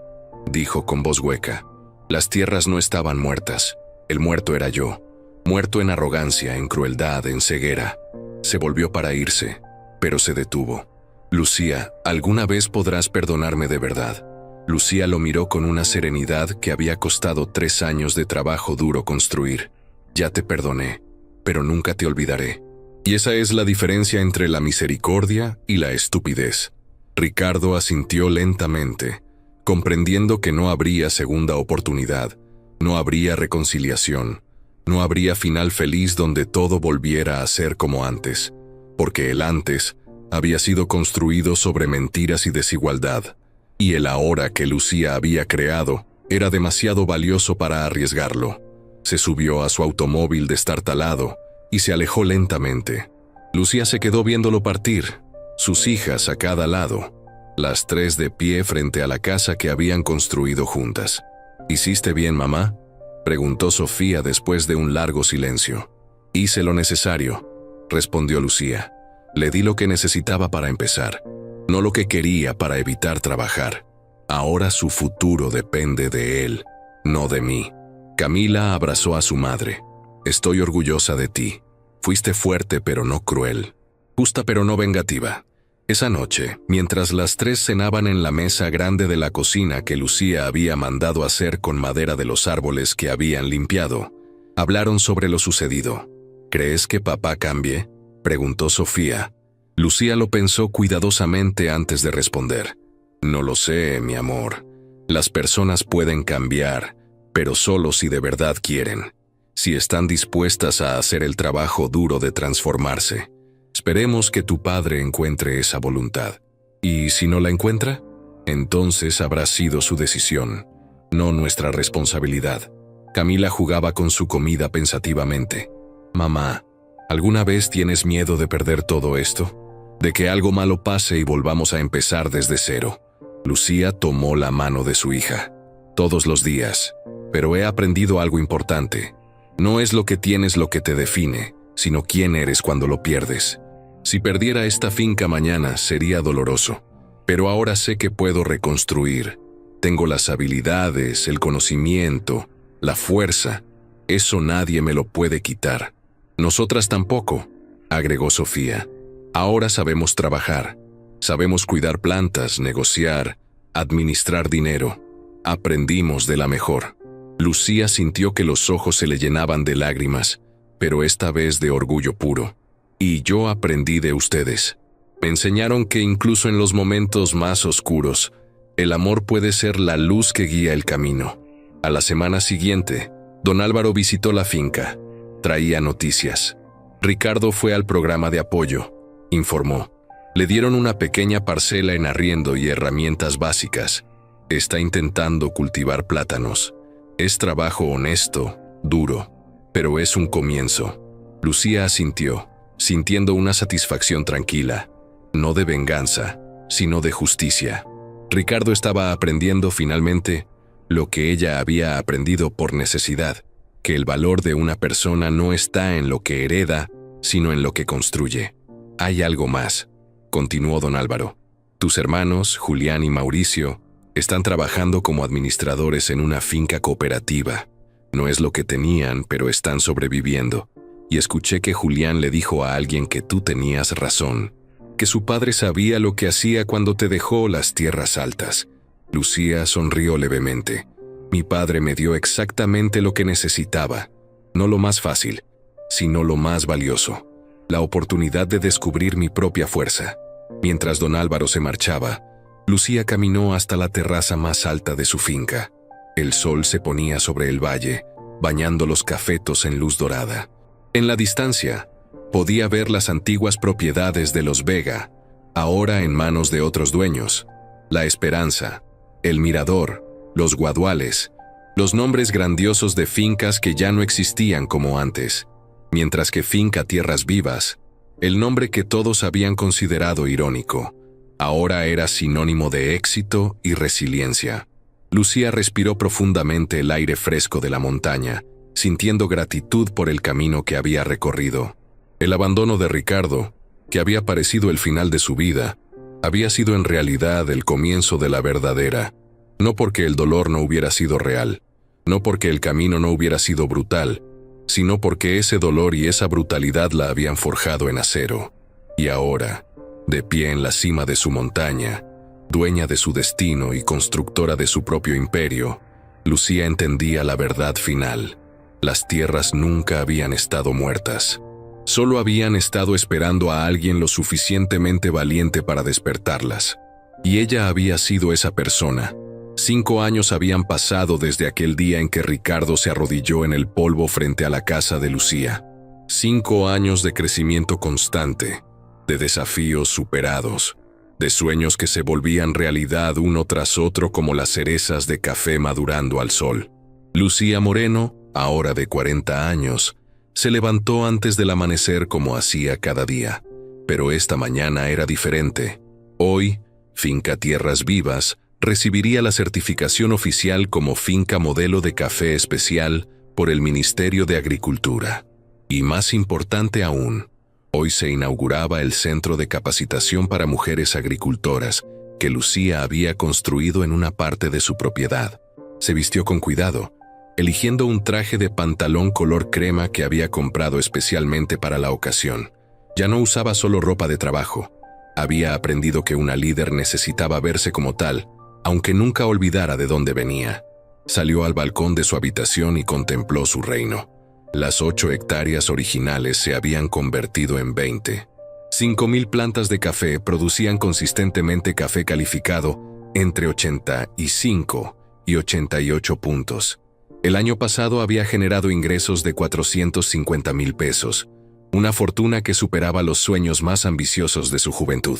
dijo con voz hueca. Las tierras no estaban muertas. El muerto era yo. Muerto en arrogancia, en crueldad, en ceguera. Se volvió para irse, pero se detuvo. Lucía, ¿alguna vez podrás perdonarme de verdad? Lucía lo miró con una serenidad que había costado 3 años de trabajo duro construir. Ya te perdoné, pero nunca te olvidaré. Y esa es la diferencia entre la misericordia y la estupidez. Ricardo asintió lentamente, comprendiendo que no habría segunda oportunidad, no habría reconciliación, no habría final feliz donde todo volviera a ser como antes, porque el antes había sido construido sobre mentiras y desigualdad, y el ahora que Lucía había creado era demasiado valioso para arriesgarlo. Se subió a su automóvil destartalado y se alejó lentamente. Lucía se quedó viéndolo partir, sus hijas a cada lado, las 3 de pie frente a la casa que habían construido juntas. ¿Hiciste bien, mamá?, preguntó Sofía después de un largo silencio. Hice lo necesario, respondió Lucía. Le di lo que necesitaba para empezar, no lo que quería para evitar trabajar. Ahora su futuro depende de él, no de mí. Camila abrazó a su madre. Estoy orgullosa de ti. Fuiste fuerte pero no cruel, justa pero no vengativa. Esa noche, mientras las 3 cenaban en la mesa grande de la cocina que Lucía había mandado hacer con madera de los árboles que habían limpiado, hablaron sobre lo sucedido. ¿Crees que papá cambie?, preguntó Sofía. Lucía lo pensó cuidadosamente antes de responder. No lo sé, mi amor. Las personas pueden cambiar, pero solo si de verdad quieren, si están dispuestas a hacer el trabajo duro de transformarse. Esperemos que tu padre encuentre esa voluntad. ¿Y si no la encuentra? Entonces habrá sido su decisión, no nuestra responsabilidad. Camila jugaba con su comida pensativamente. Mamá, ¿alguna vez tienes miedo de perder todo esto? ¿De que algo malo pase y volvamos a empezar desde cero? Lucía tomó la mano de su hija. Todos los días. Pero he aprendido algo importante. No es lo que tienes lo que te define, sino quién eres cuando lo pierdes. Si perdiera esta finca mañana sería doloroso, pero ahora sé que puedo reconstruir. Tengo las habilidades, el conocimiento, la fuerza. Eso nadie me lo puede quitar. Nosotras tampoco, agregó Sofía. Ahora sabemos trabajar, sabemos cuidar plantas, negociar, administrar dinero. Aprendimos de la mejor. Lucía sintió que los ojos se le llenaban de lágrimas, pero esta vez de orgullo puro. Y yo aprendí de ustedes. Me enseñaron que incluso en los momentos más oscuros, el amor puede ser la luz que guía el camino. A la semana siguiente, don Álvaro visitó la finca. Traía noticias. Ricardo fue al programa de apoyo, informó. Le dieron una pequeña parcela en arriendo y herramientas básicas. Está intentando cultivar plátanos. Es trabajo honesto, duro, pero es un comienzo. Lucía asintió, sintiendo una satisfacción tranquila, no de venganza, sino de justicia. Ricardo estaba aprendiendo finalmente lo que ella había aprendido por necesidad, que el valor de una persona no está en lo que hereda, sino en lo que construye. Hay algo más, continuó don Álvaro. Tus hermanos, Julián y Mauricio, están trabajando como administradores en una finca cooperativa. No es lo que tenían, pero están sobreviviendo. Y escuché que Julián le dijo a alguien que tú tenías razón, que su padre sabía lo que hacía cuando te dejó las tierras altas. Lucía sonrió levemente. Mi padre me dio exactamente lo que necesitaba. No lo más fácil, sino lo más valioso. La oportunidad de descubrir mi propia fuerza. Mientras don Álvaro se marchaba, Lucía caminó hasta la terraza más alta de su finca. El sol se ponía sobre el valle, bañando los cafetos en luz dorada. En la distancia, podía ver las antiguas propiedades de los Vega, ahora en manos de otros dueños. La Esperanza, el Mirador, los Guaduales, los nombres grandiosos de fincas que ya no existían como antes, mientras que Finca Tierras Vivas, el nombre que todos habían considerado irónico, ahora era sinónimo de éxito y resiliencia. Lucía respiró profundamente el aire fresco de la montaña, sintiendo gratitud por el camino que había recorrido. El abandono de Ricardo, que había parecido el final de su vida, había sido en realidad el comienzo de la verdadera, no porque el dolor no hubiera sido real, no porque el camino no hubiera sido brutal, sino porque ese dolor y esa brutalidad la habían forjado en acero. Y ahora, de pie en la cima de su montaña, dueña de su destino y constructora de su propio imperio, Lucía entendía la verdad final. Las tierras nunca habían estado muertas. Solo habían estado esperando a alguien lo suficientemente valiente para despertarlas. Y ella había sido esa persona. 5 años habían pasado desde aquel día en que Ricardo se arrodilló en el polvo frente a la casa de Lucía. 5 años de crecimiento constante, de desafíos superados, de sueños que se volvían realidad uno tras otro como las cerezas de café madurando al sol. Lucía Moreno, ahora de 40 años, se levantó antes del amanecer como hacía cada día. Pero esta mañana era diferente. Hoy, Finca Tierras Vivas recibiría la certificación oficial como finca modelo de café especial por el Ministerio de Agricultura. Y más importante aún, hoy se inauguraba el Centro de Capacitación para Mujeres Agricultoras que Lucía había construido en una parte de su propiedad. Se vistió con cuidado, eligiendo un traje de pantalón color crema que había comprado especialmente para la ocasión. Ya no usaba solo ropa de trabajo. Había aprendido que una líder necesitaba verse como tal, aunque nunca olvidara de dónde venía. Salió al balcón de su habitación y contempló su reino. Las 8 hectáreas originales se habían convertido en 20. 5,000 plantas de café producían consistentemente café calificado entre 85 y 88 puntos. El año pasado había generado ingresos de 450,000 pesos, una fortuna que superaba los sueños más ambiciosos de su juventud.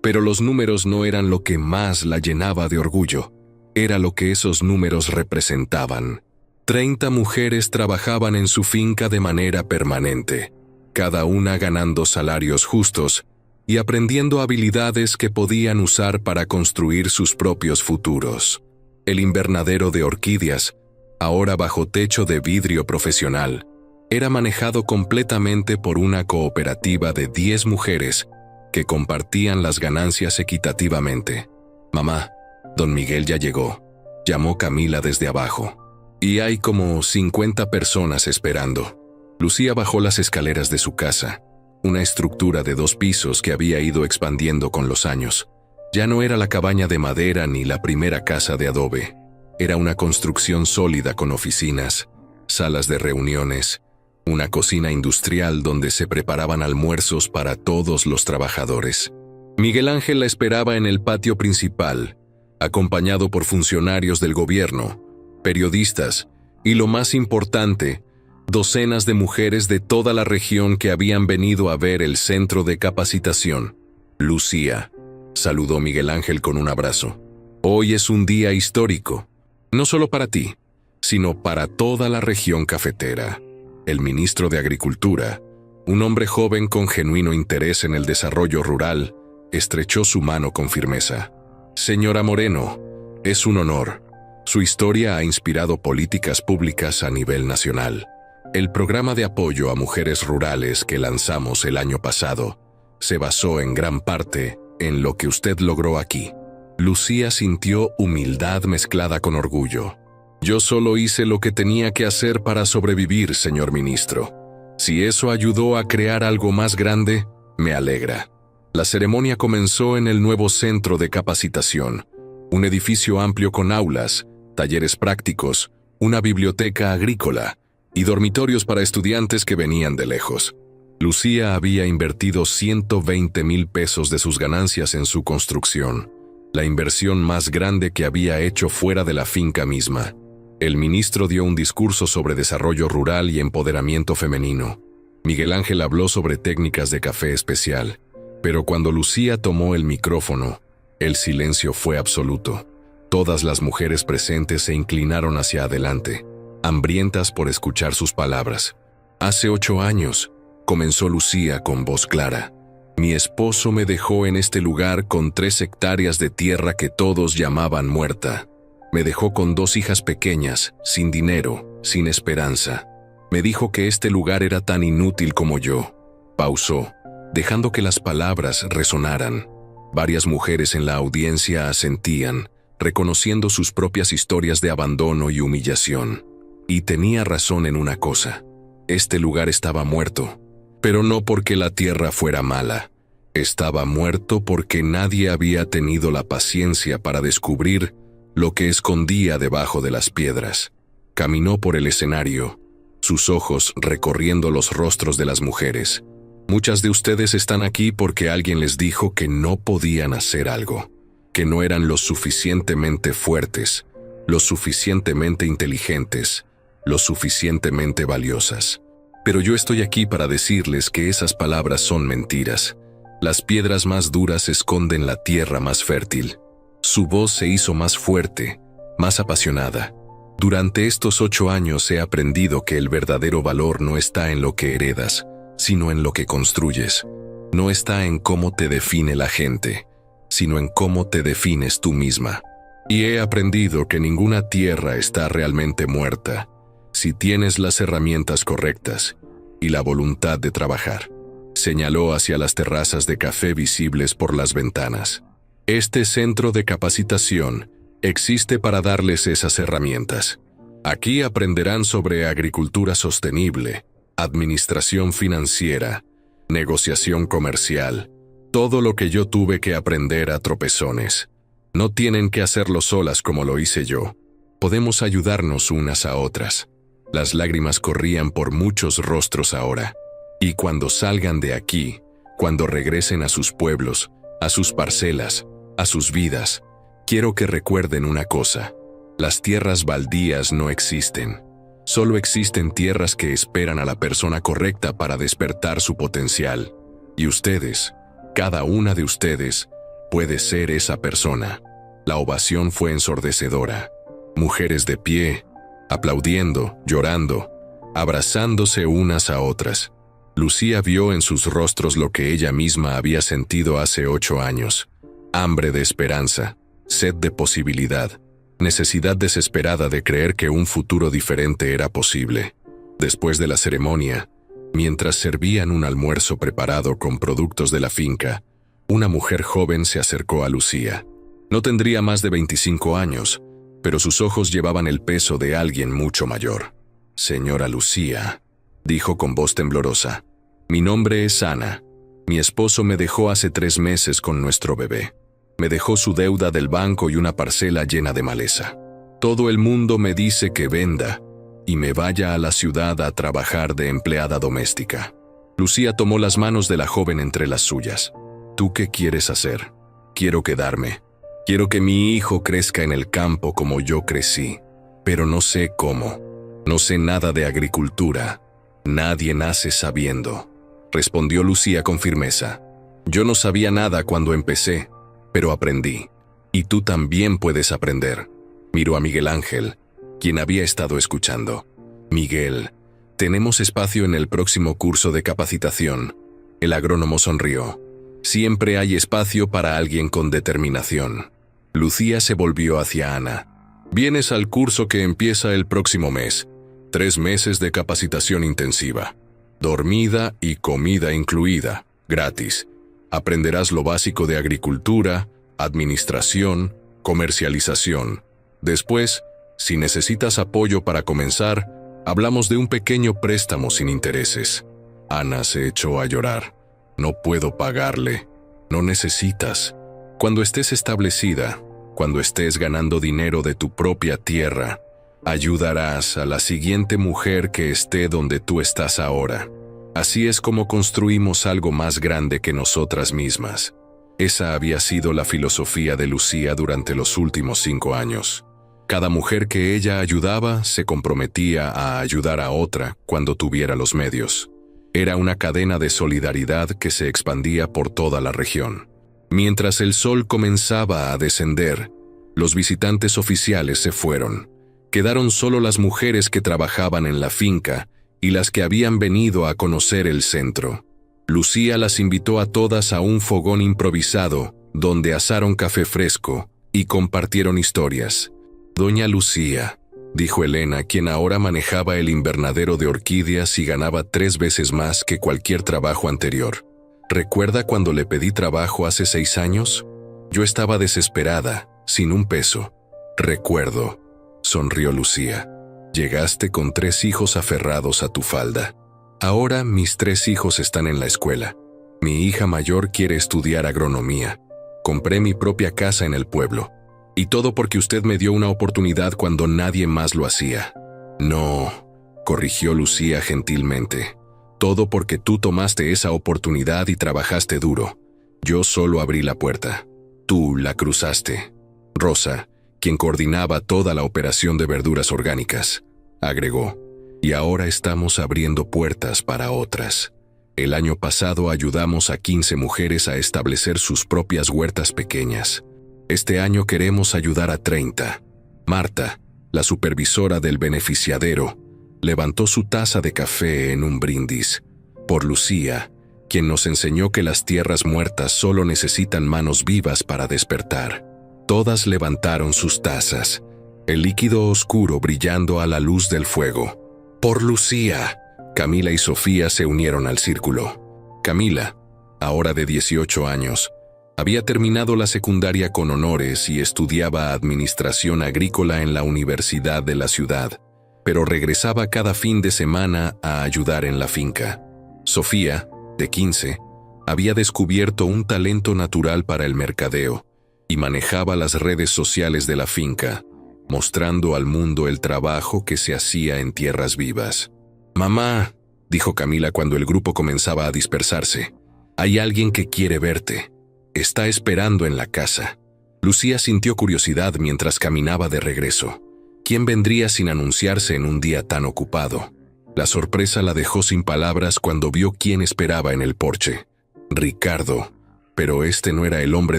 Pero los números no eran lo que más la llenaba de orgullo, era lo que esos números representaban. 30 mujeres trabajaban en su finca de manera permanente, cada una ganando salarios justos y aprendiendo habilidades que podían usar para construir sus propios futuros. El invernadero de orquídeas, ahora bajo techo de vidrio profesional, era manejado completamente por una cooperativa de 10 mujeres que compartían las ganancias equitativamente. «Mamá, don Miguel ya llegó», llamó Camila desde abajo. «Y hay como 50 personas esperando». Lucía bajó las escaleras de su casa, una estructura de 2 pisos que había ido expandiendo con los años. Ya no era la cabaña de madera ni la primera casa de adobe. Era una construcción sólida con oficinas, salas de reuniones, una cocina industrial donde se preparaban almuerzos para todos los trabajadores. Miguel Ángel la esperaba en el patio principal, acompañado por funcionarios del gobierno, periodistas y, lo más importante, docenas de mujeres de toda la región que habían venido a ver el centro de capacitación. «Lucía», saludó Miguel Ángel con un abrazo. «Hoy es un día histórico, no solo para ti, sino para toda la región cafetera». El ministro de Agricultura, un hombre joven con genuino interés en el desarrollo rural, estrechó su mano con firmeza. «Señora Moreno, es un honor. Su historia ha inspirado políticas públicas a nivel nacional. El programa de apoyo a mujeres rurales que lanzamos el año pasado se basó en gran parte en lo que usted logró aquí. Lucía sintió humildad mezclada con orgullo. Yo solo hice lo que tenía que hacer para sobrevivir, señor ministro. Si eso ayudó a crear algo más grande, me alegra. La ceremonia comenzó en el nuevo centro de capacitación, un edificio amplio con aulas, talleres prácticos, una biblioteca agrícola y dormitorios para estudiantes que venían de lejos. Lucía había invertido 120,000 pesos de sus ganancias en su construcción, la inversión más grande que había hecho fuera de la finca misma. El ministro dio un discurso sobre desarrollo rural y empoderamiento femenino. Miguel Ángel habló sobre técnicas de café especial, pero cuando Lucía tomó el micrófono, el silencio fue absoluto. Todas las mujeres presentes se inclinaron hacia adelante, hambrientas por escuchar sus palabras. Hace 8 años, comenzó Lucía con voz clara. Mi esposo me dejó en este lugar con 3 hectáreas de tierra que todos llamaban muerta. Me dejó con 2 hijas pequeñas, sin dinero, sin esperanza. Me dijo que este lugar era tan inútil como yo. Pausó, dejando que las palabras resonaran. Varias mujeres en la audiencia asentían, reconociendo sus propias historias de abandono y humillación. Y tenía razón en una cosa. Este lugar estaba muerto, pero no porque la tierra fuera mala. Estaba muerto porque nadie había tenido la paciencia para descubrir lo que escondía debajo de las piedras. Caminó por el escenario, sus ojos recorriendo los rostros de las mujeres. Muchas de ustedes están aquí porque alguien les dijo que no podían hacer algo, que no eran lo suficientemente fuertes, lo suficientemente inteligentes, lo suficientemente valiosas. Pero yo estoy aquí para decirles que esas palabras son mentiras. Las piedras más duras esconden la tierra más fértil. Su voz se hizo más fuerte, más apasionada. Durante estos 8 años he aprendido que el verdadero valor no está en lo que heredas, sino en lo que construyes. No está en cómo te define la gente, sino en cómo te defines tú misma. Y he aprendido que ninguna tierra está realmente muerta, si tienes las herramientas correctas y la voluntad de trabajar. Señaló hacia las terrazas de café visibles por las ventanas. Este centro de capacitación existe para darles esas herramientas. Aquí aprenderán sobre agricultura sostenible, administración financiera, negociación comercial, todo lo que yo tuve que aprender a tropezones. No tienen que hacerlo solas como lo hice yo. Podemos ayudarnos unas a otras. Las lágrimas corrían por muchos rostros ahora. Y cuando salgan de aquí, cuando regresen a sus pueblos, a sus parcelas, a sus vidas, quiero que recuerden una cosa. Las tierras baldías no existen. Solo existen tierras que esperan a la persona correcta para despertar su potencial. Y ustedes, cada una de ustedes, puede ser esa persona. La ovación fue ensordecedora. Mujeres de pie, aplaudiendo, llorando, abrazándose unas a otras. Lucía vio en sus rostros lo que ella misma había sentido hace 8 años. Hambre de esperanza, sed de posibilidad, necesidad desesperada de creer que un futuro diferente era posible. Después de la ceremonia, mientras servían un almuerzo preparado con productos de la finca, una mujer joven se acercó a Lucía. No tendría más de 25 años, pero sus ojos llevaban el peso de alguien mucho mayor. Señora Lucía, dijo con voz temblorosa, mi nombre es Ana. Mi esposo me dejó hace 3 meses con nuestro bebé. Me dejó su deuda del banco y una parcela llena de maleza. Todo el mundo me dice que venda y me vaya a la ciudad a trabajar de empleada doméstica. Lucía tomó las manos de la joven entre las suyas. ¿Tú qué quieres hacer? Quiero quedarme. Quiero que mi hijo crezca en el campo como yo crecí, pero no sé cómo. No sé nada de agricultura. Nadie nace sabiendo, respondió Lucía con firmeza. Yo no sabía nada cuando empecé, pero aprendí. Y tú también puedes aprender. Miró a Miguel Ángel, quien había estado escuchando. Miguel, tenemos espacio en el próximo curso de capacitación. El agrónomo sonrió. Siempre hay espacio para alguien con determinación. Lucía se volvió hacia Ana. Vienes al curso que empieza el próximo mes. 3 meses de capacitación intensiva. Dormida y comida incluida, gratis. Aprenderás lo básico de agricultura, administración, comercialización. Después, si necesitas apoyo para comenzar, hablamos de un pequeño préstamo sin intereses. Ana se echó a llorar. No puedo pagarle. No necesitas. Cuando estés establecida, cuando estés ganando dinero de tu propia tierra, ayudarás a la siguiente mujer que esté donde tú estás ahora. Así es como construimos algo más grande que nosotras mismas. Esa había sido la filosofía de Lucía durante los últimos 5 años. Cada mujer que ella ayudaba se comprometía a ayudar a otra cuando tuviera los medios. Era una cadena de solidaridad que se expandía por toda la región. Mientras el sol comenzaba a descender, los visitantes oficiales se fueron. Quedaron solo las mujeres que trabajaban en la finca y las que habían venido a conocer el centro. Lucía las invitó a todas a un fogón improvisado, donde asaron café fresco y compartieron historias. «Doña Lucía», dijo Elena, quien ahora manejaba el invernadero de orquídeas y ganaba 3 veces más que cualquier trabajo anterior. «¿Recuerda cuando le pedí trabajo hace 6 años? Yo estaba desesperada, sin un peso». «Recuerdo», sonrió Lucía. «Llegaste con 3 hijos aferrados a tu falda. Ahora mis 3 hijos están en la escuela. Mi hija mayor quiere estudiar agronomía. Compré mi propia casa en el pueblo. Y todo porque usted me dio una oportunidad cuando nadie más lo hacía». «No», corrigió Lucía gentilmente. «Todo porque tú tomaste esa oportunidad y trabajaste duro. Yo solo abrí la puerta. Tú la cruzaste». Rosa, quien coordinaba toda la operación de verduras orgánicas, agregó: «Y ahora estamos abriendo puertas para otras. El año pasado ayudamos a 15 mujeres a establecer sus propias huertas pequeñas. Este año queremos ayudar a 30. Marta, la supervisora del beneficiadero, levantó su taza de café en un brindis. Por Lucía, quien nos enseñó que las tierras muertas solo necesitan manos vivas para despertar». Todas levantaron sus tazas, el líquido oscuro brillando a la luz del fuego. «Por Lucía», Camila y Sofía se unieron al círculo. Camila, ahora de 18 años, había terminado la secundaria con honores y estudiaba administración agrícola en la universidad de la ciudad, pero regresaba cada fin de semana a ayudar en la finca. Sofía, de 15, había descubierto un talento natural para el mercadeo y manejaba las redes sociales de la finca, mostrando al mundo el trabajo que se hacía en tierras vivas. «Mamá», dijo Camila cuando el grupo comenzaba a dispersarse, «hay alguien que quiere verte. Está esperando en la casa». Lucía sintió curiosidad mientras caminaba de regreso. ¿Quién vendría sin anunciarse en un día tan ocupado? La sorpresa la dejó sin palabras cuando vio quién esperaba en el porche. Ricardo. Pero este no era el hombre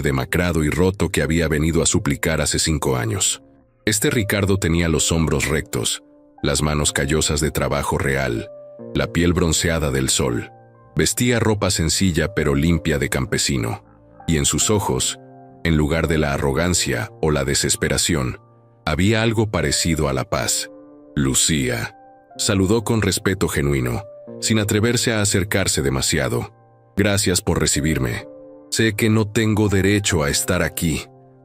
demacrado y roto que había venido a suplicar hace 5 años. Este Ricardo tenía los hombros rectos, las manos callosas de trabajo real, la piel bronceada del sol. Vestía ropa sencilla pero limpia de campesino, y en sus ojos, en lugar de la arrogancia o la desesperación, había algo parecido a la paz. «Lucía», saludó con respeto genuino, sin atreverse a acercarse demasiado. «Gracias por recibirme. Sé que no tengo derecho a estar aquí».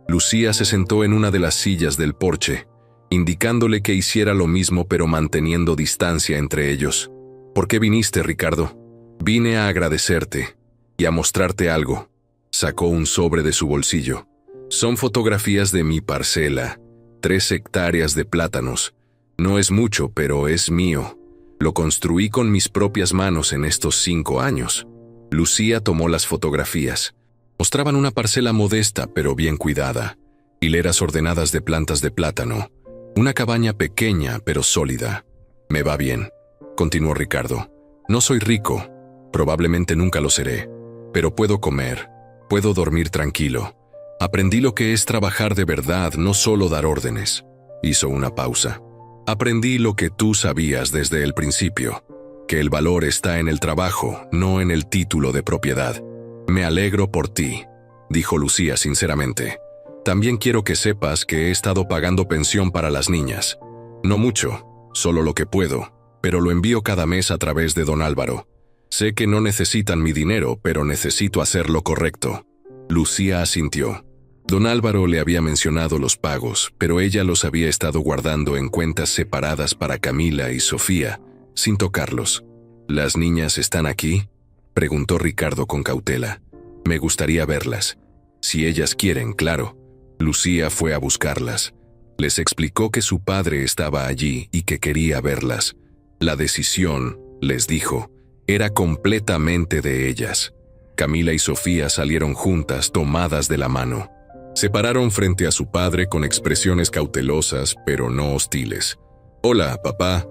Lucía se sentó en una de las sillas del porche, indicándole que hiciera lo mismo pero manteniendo distancia entre ellos. «¿Por qué viniste, Ricardo?» «Vine a agradecerte y a mostrarte algo». Sacó un sobre de su bolsillo. «Son fotografías de mi parcela, 3 hectáreas de plátanos. No es mucho, pero es mío. Lo construí con mis propias manos en estos 5 años». Lucía tomó las fotografías. Mostraban una parcela modesta pero bien cuidada, hileras ordenadas de plantas de plátano, una cabaña pequeña pero sólida. «Me va bien», continuó Ricardo. «No soy rico, probablemente nunca lo seré, pero puedo comer, puedo dormir tranquilo. Aprendí lo que es trabajar de verdad, no solo dar órdenes». Hizo una pausa. «Aprendí lo que tú sabías desde el principio, que el valor está en el trabajo, no en el título de propiedad. Me alegro por ti», dijo Lucía sinceramente. «También quiero que sepas que he estado pagando pensión para las niñas. No mucho, solo lo que puedo, pero lo envío cada mes a través de don Álvaro. Sé que no necesitan mi dinero, pero necesito hacer lo correcto. Lucía asintió. Don Álvaro le había mencionado los pagos, pero ella los había estado guardando en cuentas separadas para Camila y Sofía, sin tocarlos. ¿Las niñas están aquí?, preguntó Ricardo con cautela. Me gustaría verlas. Si ellas quieren, claro. Lucía fue a buscarlas. Les explicó que su padre estaba allí y que quería verlas. La decisión, les dijo, era completamente de ellas. Camila y Sofía salieron juntas, tomadas de la mano. Se pararon frente a su padre con expresiones cautelosas, pero no hostiles. «Hola, papá»,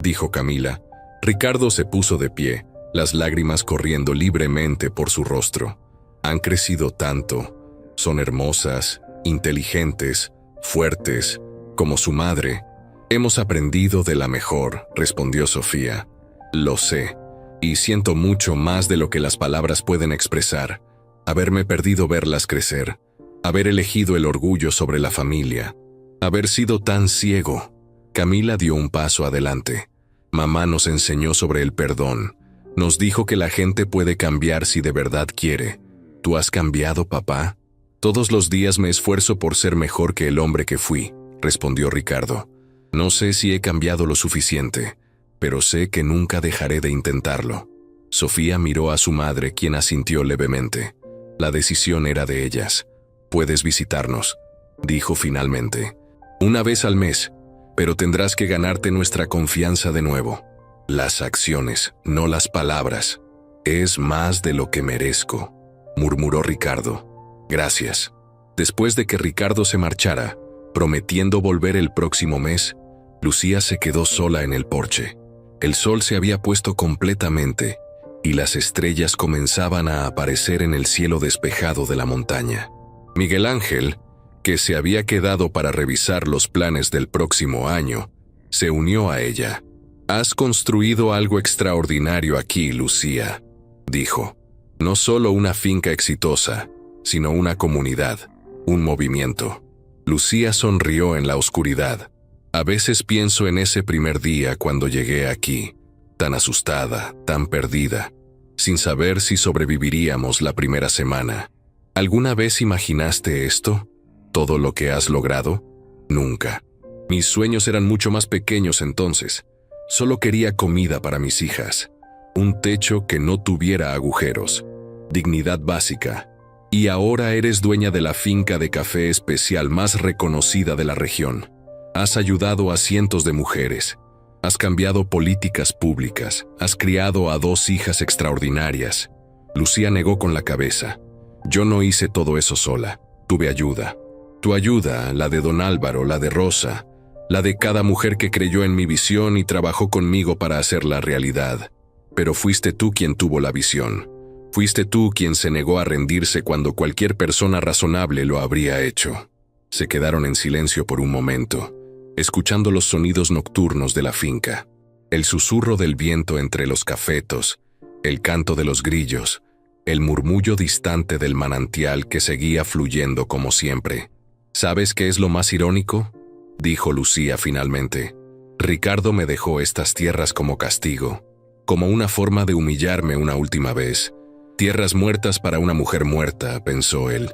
dijo Camila. Ricardo se puso de pie, las lágrimas corriendo libremente por su rostro. «Han crecido tanto. Son hermosas, inteligentes, fuertes, como su madre. Hemos aprendido de la mejor», respondió Sofía. «Lo sé, y siento mucho más de lo que las palabras pueden expresar. Haberme perdido verlas crecer, haber elegido el orgullo sobre la familia, haber sido tan ciego». Camila dio un paso adelante. «Mamá nos enseñó sobre el perdón. Nos dijo que la gente puede cambiar si de verdad quiere. ¿Tú has cambiado, papá?» «Todos los días me esfuerzo por ser mejor que el hombre que fui», respondió Ricardo. «No sé si he cambiado lo suficiente, pero sé que nunca dejaré de intentarlo». Sofía miró a su madre, quien asintió levemente. La decisión era de ellas. «Puedes visitarnos», dijo finalmente. «Una vez al mes, pero tendrás que ganarte nuestra confianza de nuevo. Las acciones, no las palabras. Es más de lo que merezco», murmuró Ricardo. «Gracias». Después de que Ricardo se marchara, prometiendo volver el próximo mes, Lucía se quedó sola en el porche. El sol se había puesto completamente y las estrellas comenzaban a aparecer en el cielo despejado de la montaña. Miguel Ángel, que se había quedado para revisar los planes del próximo año, se unió a ella. «Has construido algo extraordinario aquí, Lucía», dijo. «No solo una finca exitosa, sino una comunidad, un movimiento». Lucía sonrió en la oscuridad. «A veces pienso en ese primer día cuando llegué aquí, tan asustada, tan perdida, sin saber si sobreviviríamos la primera semana. ¿Alguna vez imaginaste esto? ¿Todo lo que has logrado? Nunca. Mis sueños eran mucho más pequeños entonces. Solo quería comida para mis hijas, un techo que no tuviera agujeros, dignidad básica. Y ahora eres dueña de la finca de café especial más reconocida de la región. Has ayudado a cientos de mujeres. Has cambiado políticas públicas. Has criado a 2 hijas extraordinarias». Lucía negó con la cabeza. «Yo no hice todo eso sola. Tuve ayuda. Tu ayuda, la de don Álvaro, la de Rosa, la de cada mujer que creyó en mi visión y trabajó conmigo para hacerla realidad. Pero fuiste tú quien tuvo la visión. Fuiste tú quien se negó a rendirse cuando cualquier persona razonable lo habría hecho». Se quedaron en silencio por un momento, escuchando los sonidos nocturnos de la finca, el susurro del viento entre los cafetos, el canto de los grillos, el murmullo distante del manantial que seguía fluyendo como siempre. «¿Sabes qué es lo más irónico?», dijo Lucía finalmente. «Ricardo me dejó estas tierras como castigo, como una forma de humillarme una última vez. Tierras muertas para una mujer muerta», pensó él.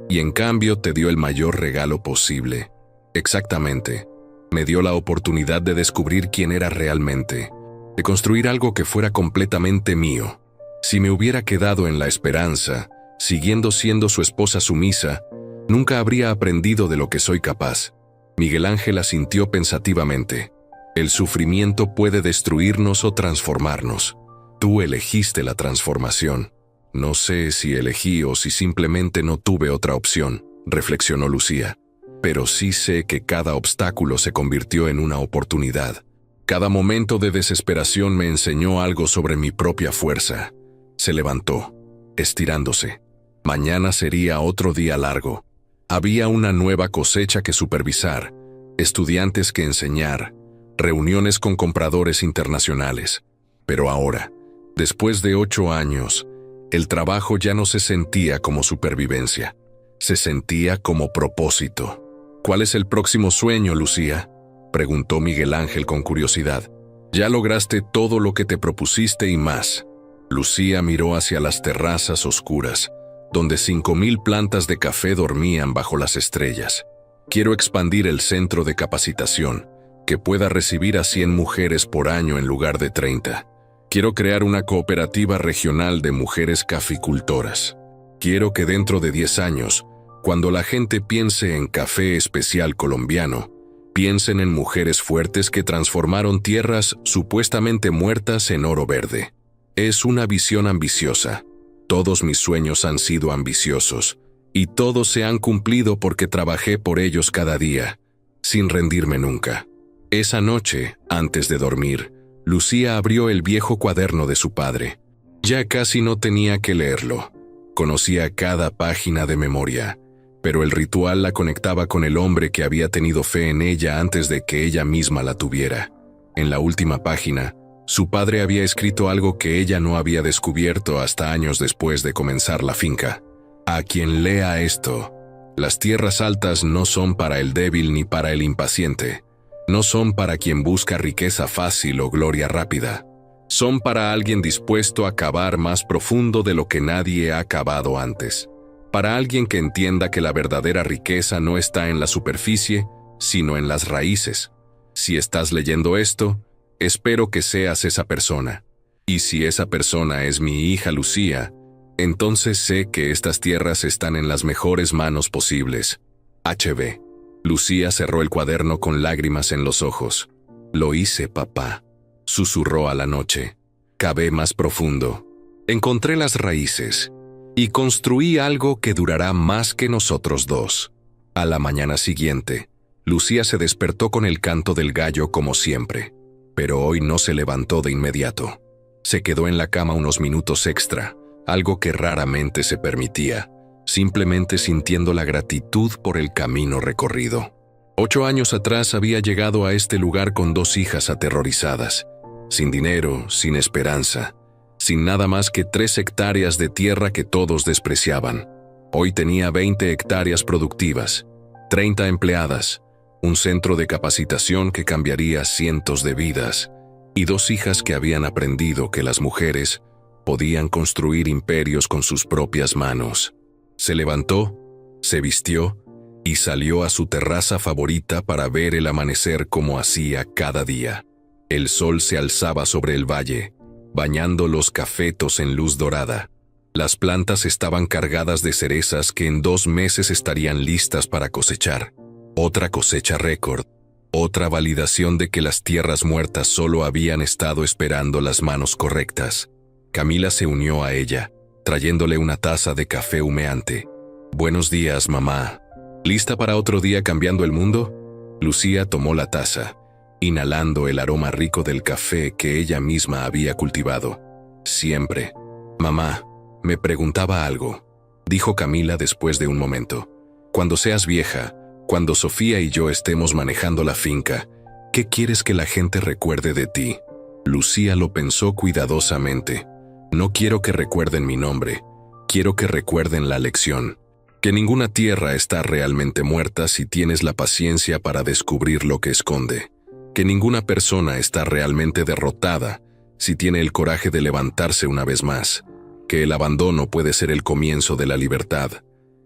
«Y en cambio te dio el mayor regalo posible». «Exactamente. Me dio la oportunidad de descubrir quién era realmente, de construir algo que fuera completamente mío. Si me hubiera quedado en la esperanza, siguiendo siendo su esposa sumisa, nunca habría aprendido de lo que soy capaz». Miguel Ángel asintió pensativamente. «El sufrimiento puede destruirnos o transformarnos. Tú elegiste la transformación». «No sé si elegí o si simplemente no tuve otra opción», reflexionó Lucía. «Pero sí sé que cada obstáculo se convirtió en una oportunidad. Cada momento de desesperación me enseñó algo sobre mi propia fuerza». Se levantó, estirándose. Mañana sería otro día largo. Había una nueva cosecha que supervisar, estudiantes que enseñar, reuniones con compradores internacionales. Pero ahora, después de 8 años, el trabajo ya no se sentía como supervivencia. Se sentía como propósito. «¿Cuál es el próximo sueño, Lucía?», preguntó Miguel Ángel con curiosidad. «Ya lograste todo lo que te propusiste y más. Lucía miró hacia las terrazas oscuras, donde 5,000 plantas de café dormían bajo las estrellas. Quiero expandir el centro de capacitación, que pueda recibir a 100 mujeres por año en lugar de 30. Quiero crear una cooperativa regional de mujeres caficultoras. Quiero que dentro de 10 años, cuando la gente piense en café especial colombiano, piensen en mujeres fuertes que transformaron tierras supuestamente muertas en oro verde. Es una visión ambiciosa. Todos mis sueños han sido ambiciosos, y todos se han cumplido porque trabajé por ellos cada día, sin rendirme nunca. Esa noche, antes de dormir, Lucía abrió el viejo cuaderno de su padre. Ya casi no tenía que leerlo. Conocía cada página de memoria, pero el ritual la conectaba con el hombre que había tenido fe en ella antes de que ella misma la tuviera. En la última página, su padre había escrito algo que ella no había descubierto hasta años después de comenzar la finca. A quien lea esto, las tierras altas no son para el débil ni para el impaciente. No son para quien busca riqueza fácil o gloria rápida. Son para alguien dispuesto a cavar más profundo de lo que nadie ha cavado antes. Para alguien que entienda que la verdadera riqueza no está en la superficie, sino en las raíces. Si estás leyendo esto, espero que seas esa persona. Y si esa persona es mi hija Lucía, entonces sé que estas tierras están en las mejores manos posibles. HB. Lucía cerró el cuaderno con lágrimas en los ojos. Lo hice, papá. Susurró a la noche. Cavé más profundo. Encontré las raíces y construí algo que durará más que nosotros dos. A la mañana siguiente, Lucía se despertó con el canto del gallo como siempre, pero hoy no se levantó de inmediato. Se quedó en la cama unos minutos extra, algo que raramente se permitía, simplemente sintiendo la gratitud por el camino recorrido. 8 años atrás había llegado a este lugar con 2 hijas aterrorizadas, sin dinero, sin esperanza, sin nada más que 3 hectáreas de tierra que todos despreciaban. Hoy tenía 20 hectáreas productivas, 30 empleadas, un centro de capacitación que cambiaría cientos de vidas, y 2 hijas que habían aprendido que las mujeres podían construir imperios con sus propias manos. Se levantó, se vistió y salió a su terraza favorita para ver el amanecer como hacía cada día. El sol se alzaba sobre el valle, bañando los cafetos en luz dorada. Las plantas estaban cargadas de cerezas que en 2 meses estarían listas para cosechar. Otra cosecha récord, otra validación de que las tierras muertas solo habían estado esperando las manos correctas. Camila se unió a ella, trayéndole una taza de café humeante. «Buenos días, mamá. ¿Lista para otro día cambiando el mundo?» Lucía tomó la taza, inhalando el aroma rico del café que ella misma había cultivado. «Siempre. Mamá, me preguntaba algo», dijo Camila después de un momento. «Cuando seas vieja, cuando Sofía y yo estemos manejando la finca, ¿qué quieres que la gente recuerde de ti?» Lucía lo pensó cuidadosamente. «No quiero que recuerden mi nombre, quiero que recuerden la lección. Que ninguna tierra está realmente muerta si tienes la paciencia para descubrir lo que esconde. Que ninguna persona está realmente derrotada si tiene el coraje de levantarse una vez más. Que el abandono puede ser el comienzo de la libertad.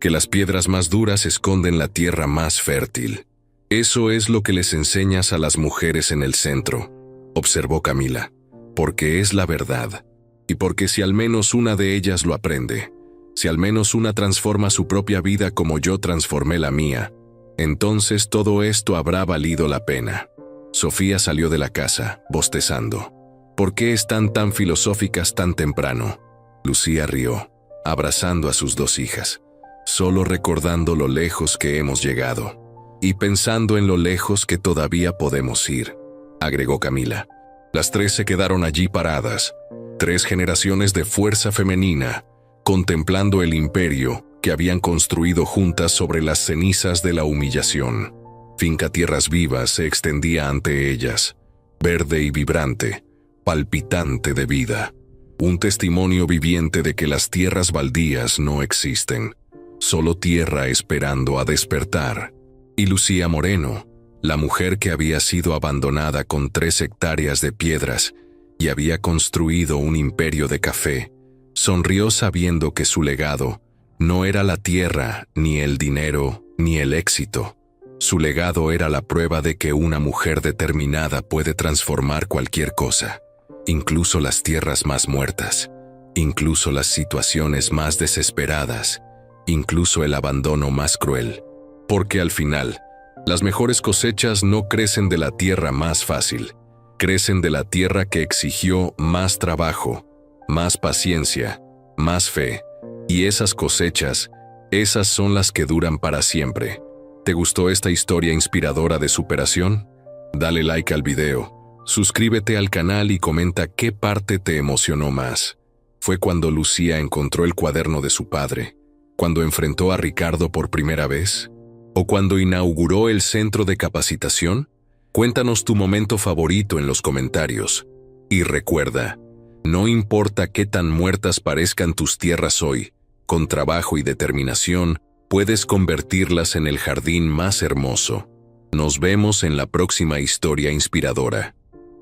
Que las piedras más duras esconden la tierra más fértil. Eso es lo que les enseñas a las mujeres en el centro», observó Camila. «Porque es la verdad. Y porque si al menos una de ellas lo aprende, si al menos una transforma su propia vida como yo transformé la mía, entonces todo esto habrá valido la pena». Sofía salió de la casa, bostezando. «¿Por qué están tan filosóficas tan temprano?» Lucía rió, abrazando a sus 2 hijas. «Solo recordando lo lejos que hemos llegado. Y pensando en lo lejos que todavía podemos ir», agregó Camila. Las 3 se quedaron allí paradas, 3 generaciones de fuerza femenina, contemplando el imperio que habían construido juntas sobre las cenizas de la humillación. Finca Tierras Vivas se extendía ante ellas, verde y vibrante, palpitante de vida. Un testimonio viviente de que las tierras baldías no existen, solo tierra esperando a despertar. Y Lucía Moreno, la mujer que había sido abandonada con 3 hectáreas de piedras y había construido un imperio de café, sonrió sabiendo que su legado no era la tierra, ni el dinero, ni el éxito. Su legado era la prueba de que una mujer determinada puede transformar cualquier cosa, incluso las tierras más muertas, incluso las situaciones más desesperadas, incluso el abandono más cruel. Porque al final, las mejores cosechas no crecen de la tierra más fácil, crecen de la tierra que exigió más trabajo, más paciencia, más fe. Y esas cosechas, esas son las que duran para siempre. ¿Te gustó esta historia inspiradora de superación? Dale like al video, suscríbete al canal y comenta qué parte te emocionó más. ¿Fue cuando Lucía encontró el cuaderno de su padre? ¿Cuando enfrentó a Ricardo por primera vez? ¿O cuando inauguró el centro de capacitación? Cuéntanos tu momento favorito en los comentarios. Y recuerda, no importa qué tan muertas parezcan tus tierras hoy, con trabajo y determinación, puedes convertirlas en el jardín más hermoso. Nos vemos en la próxima historia inspiradora.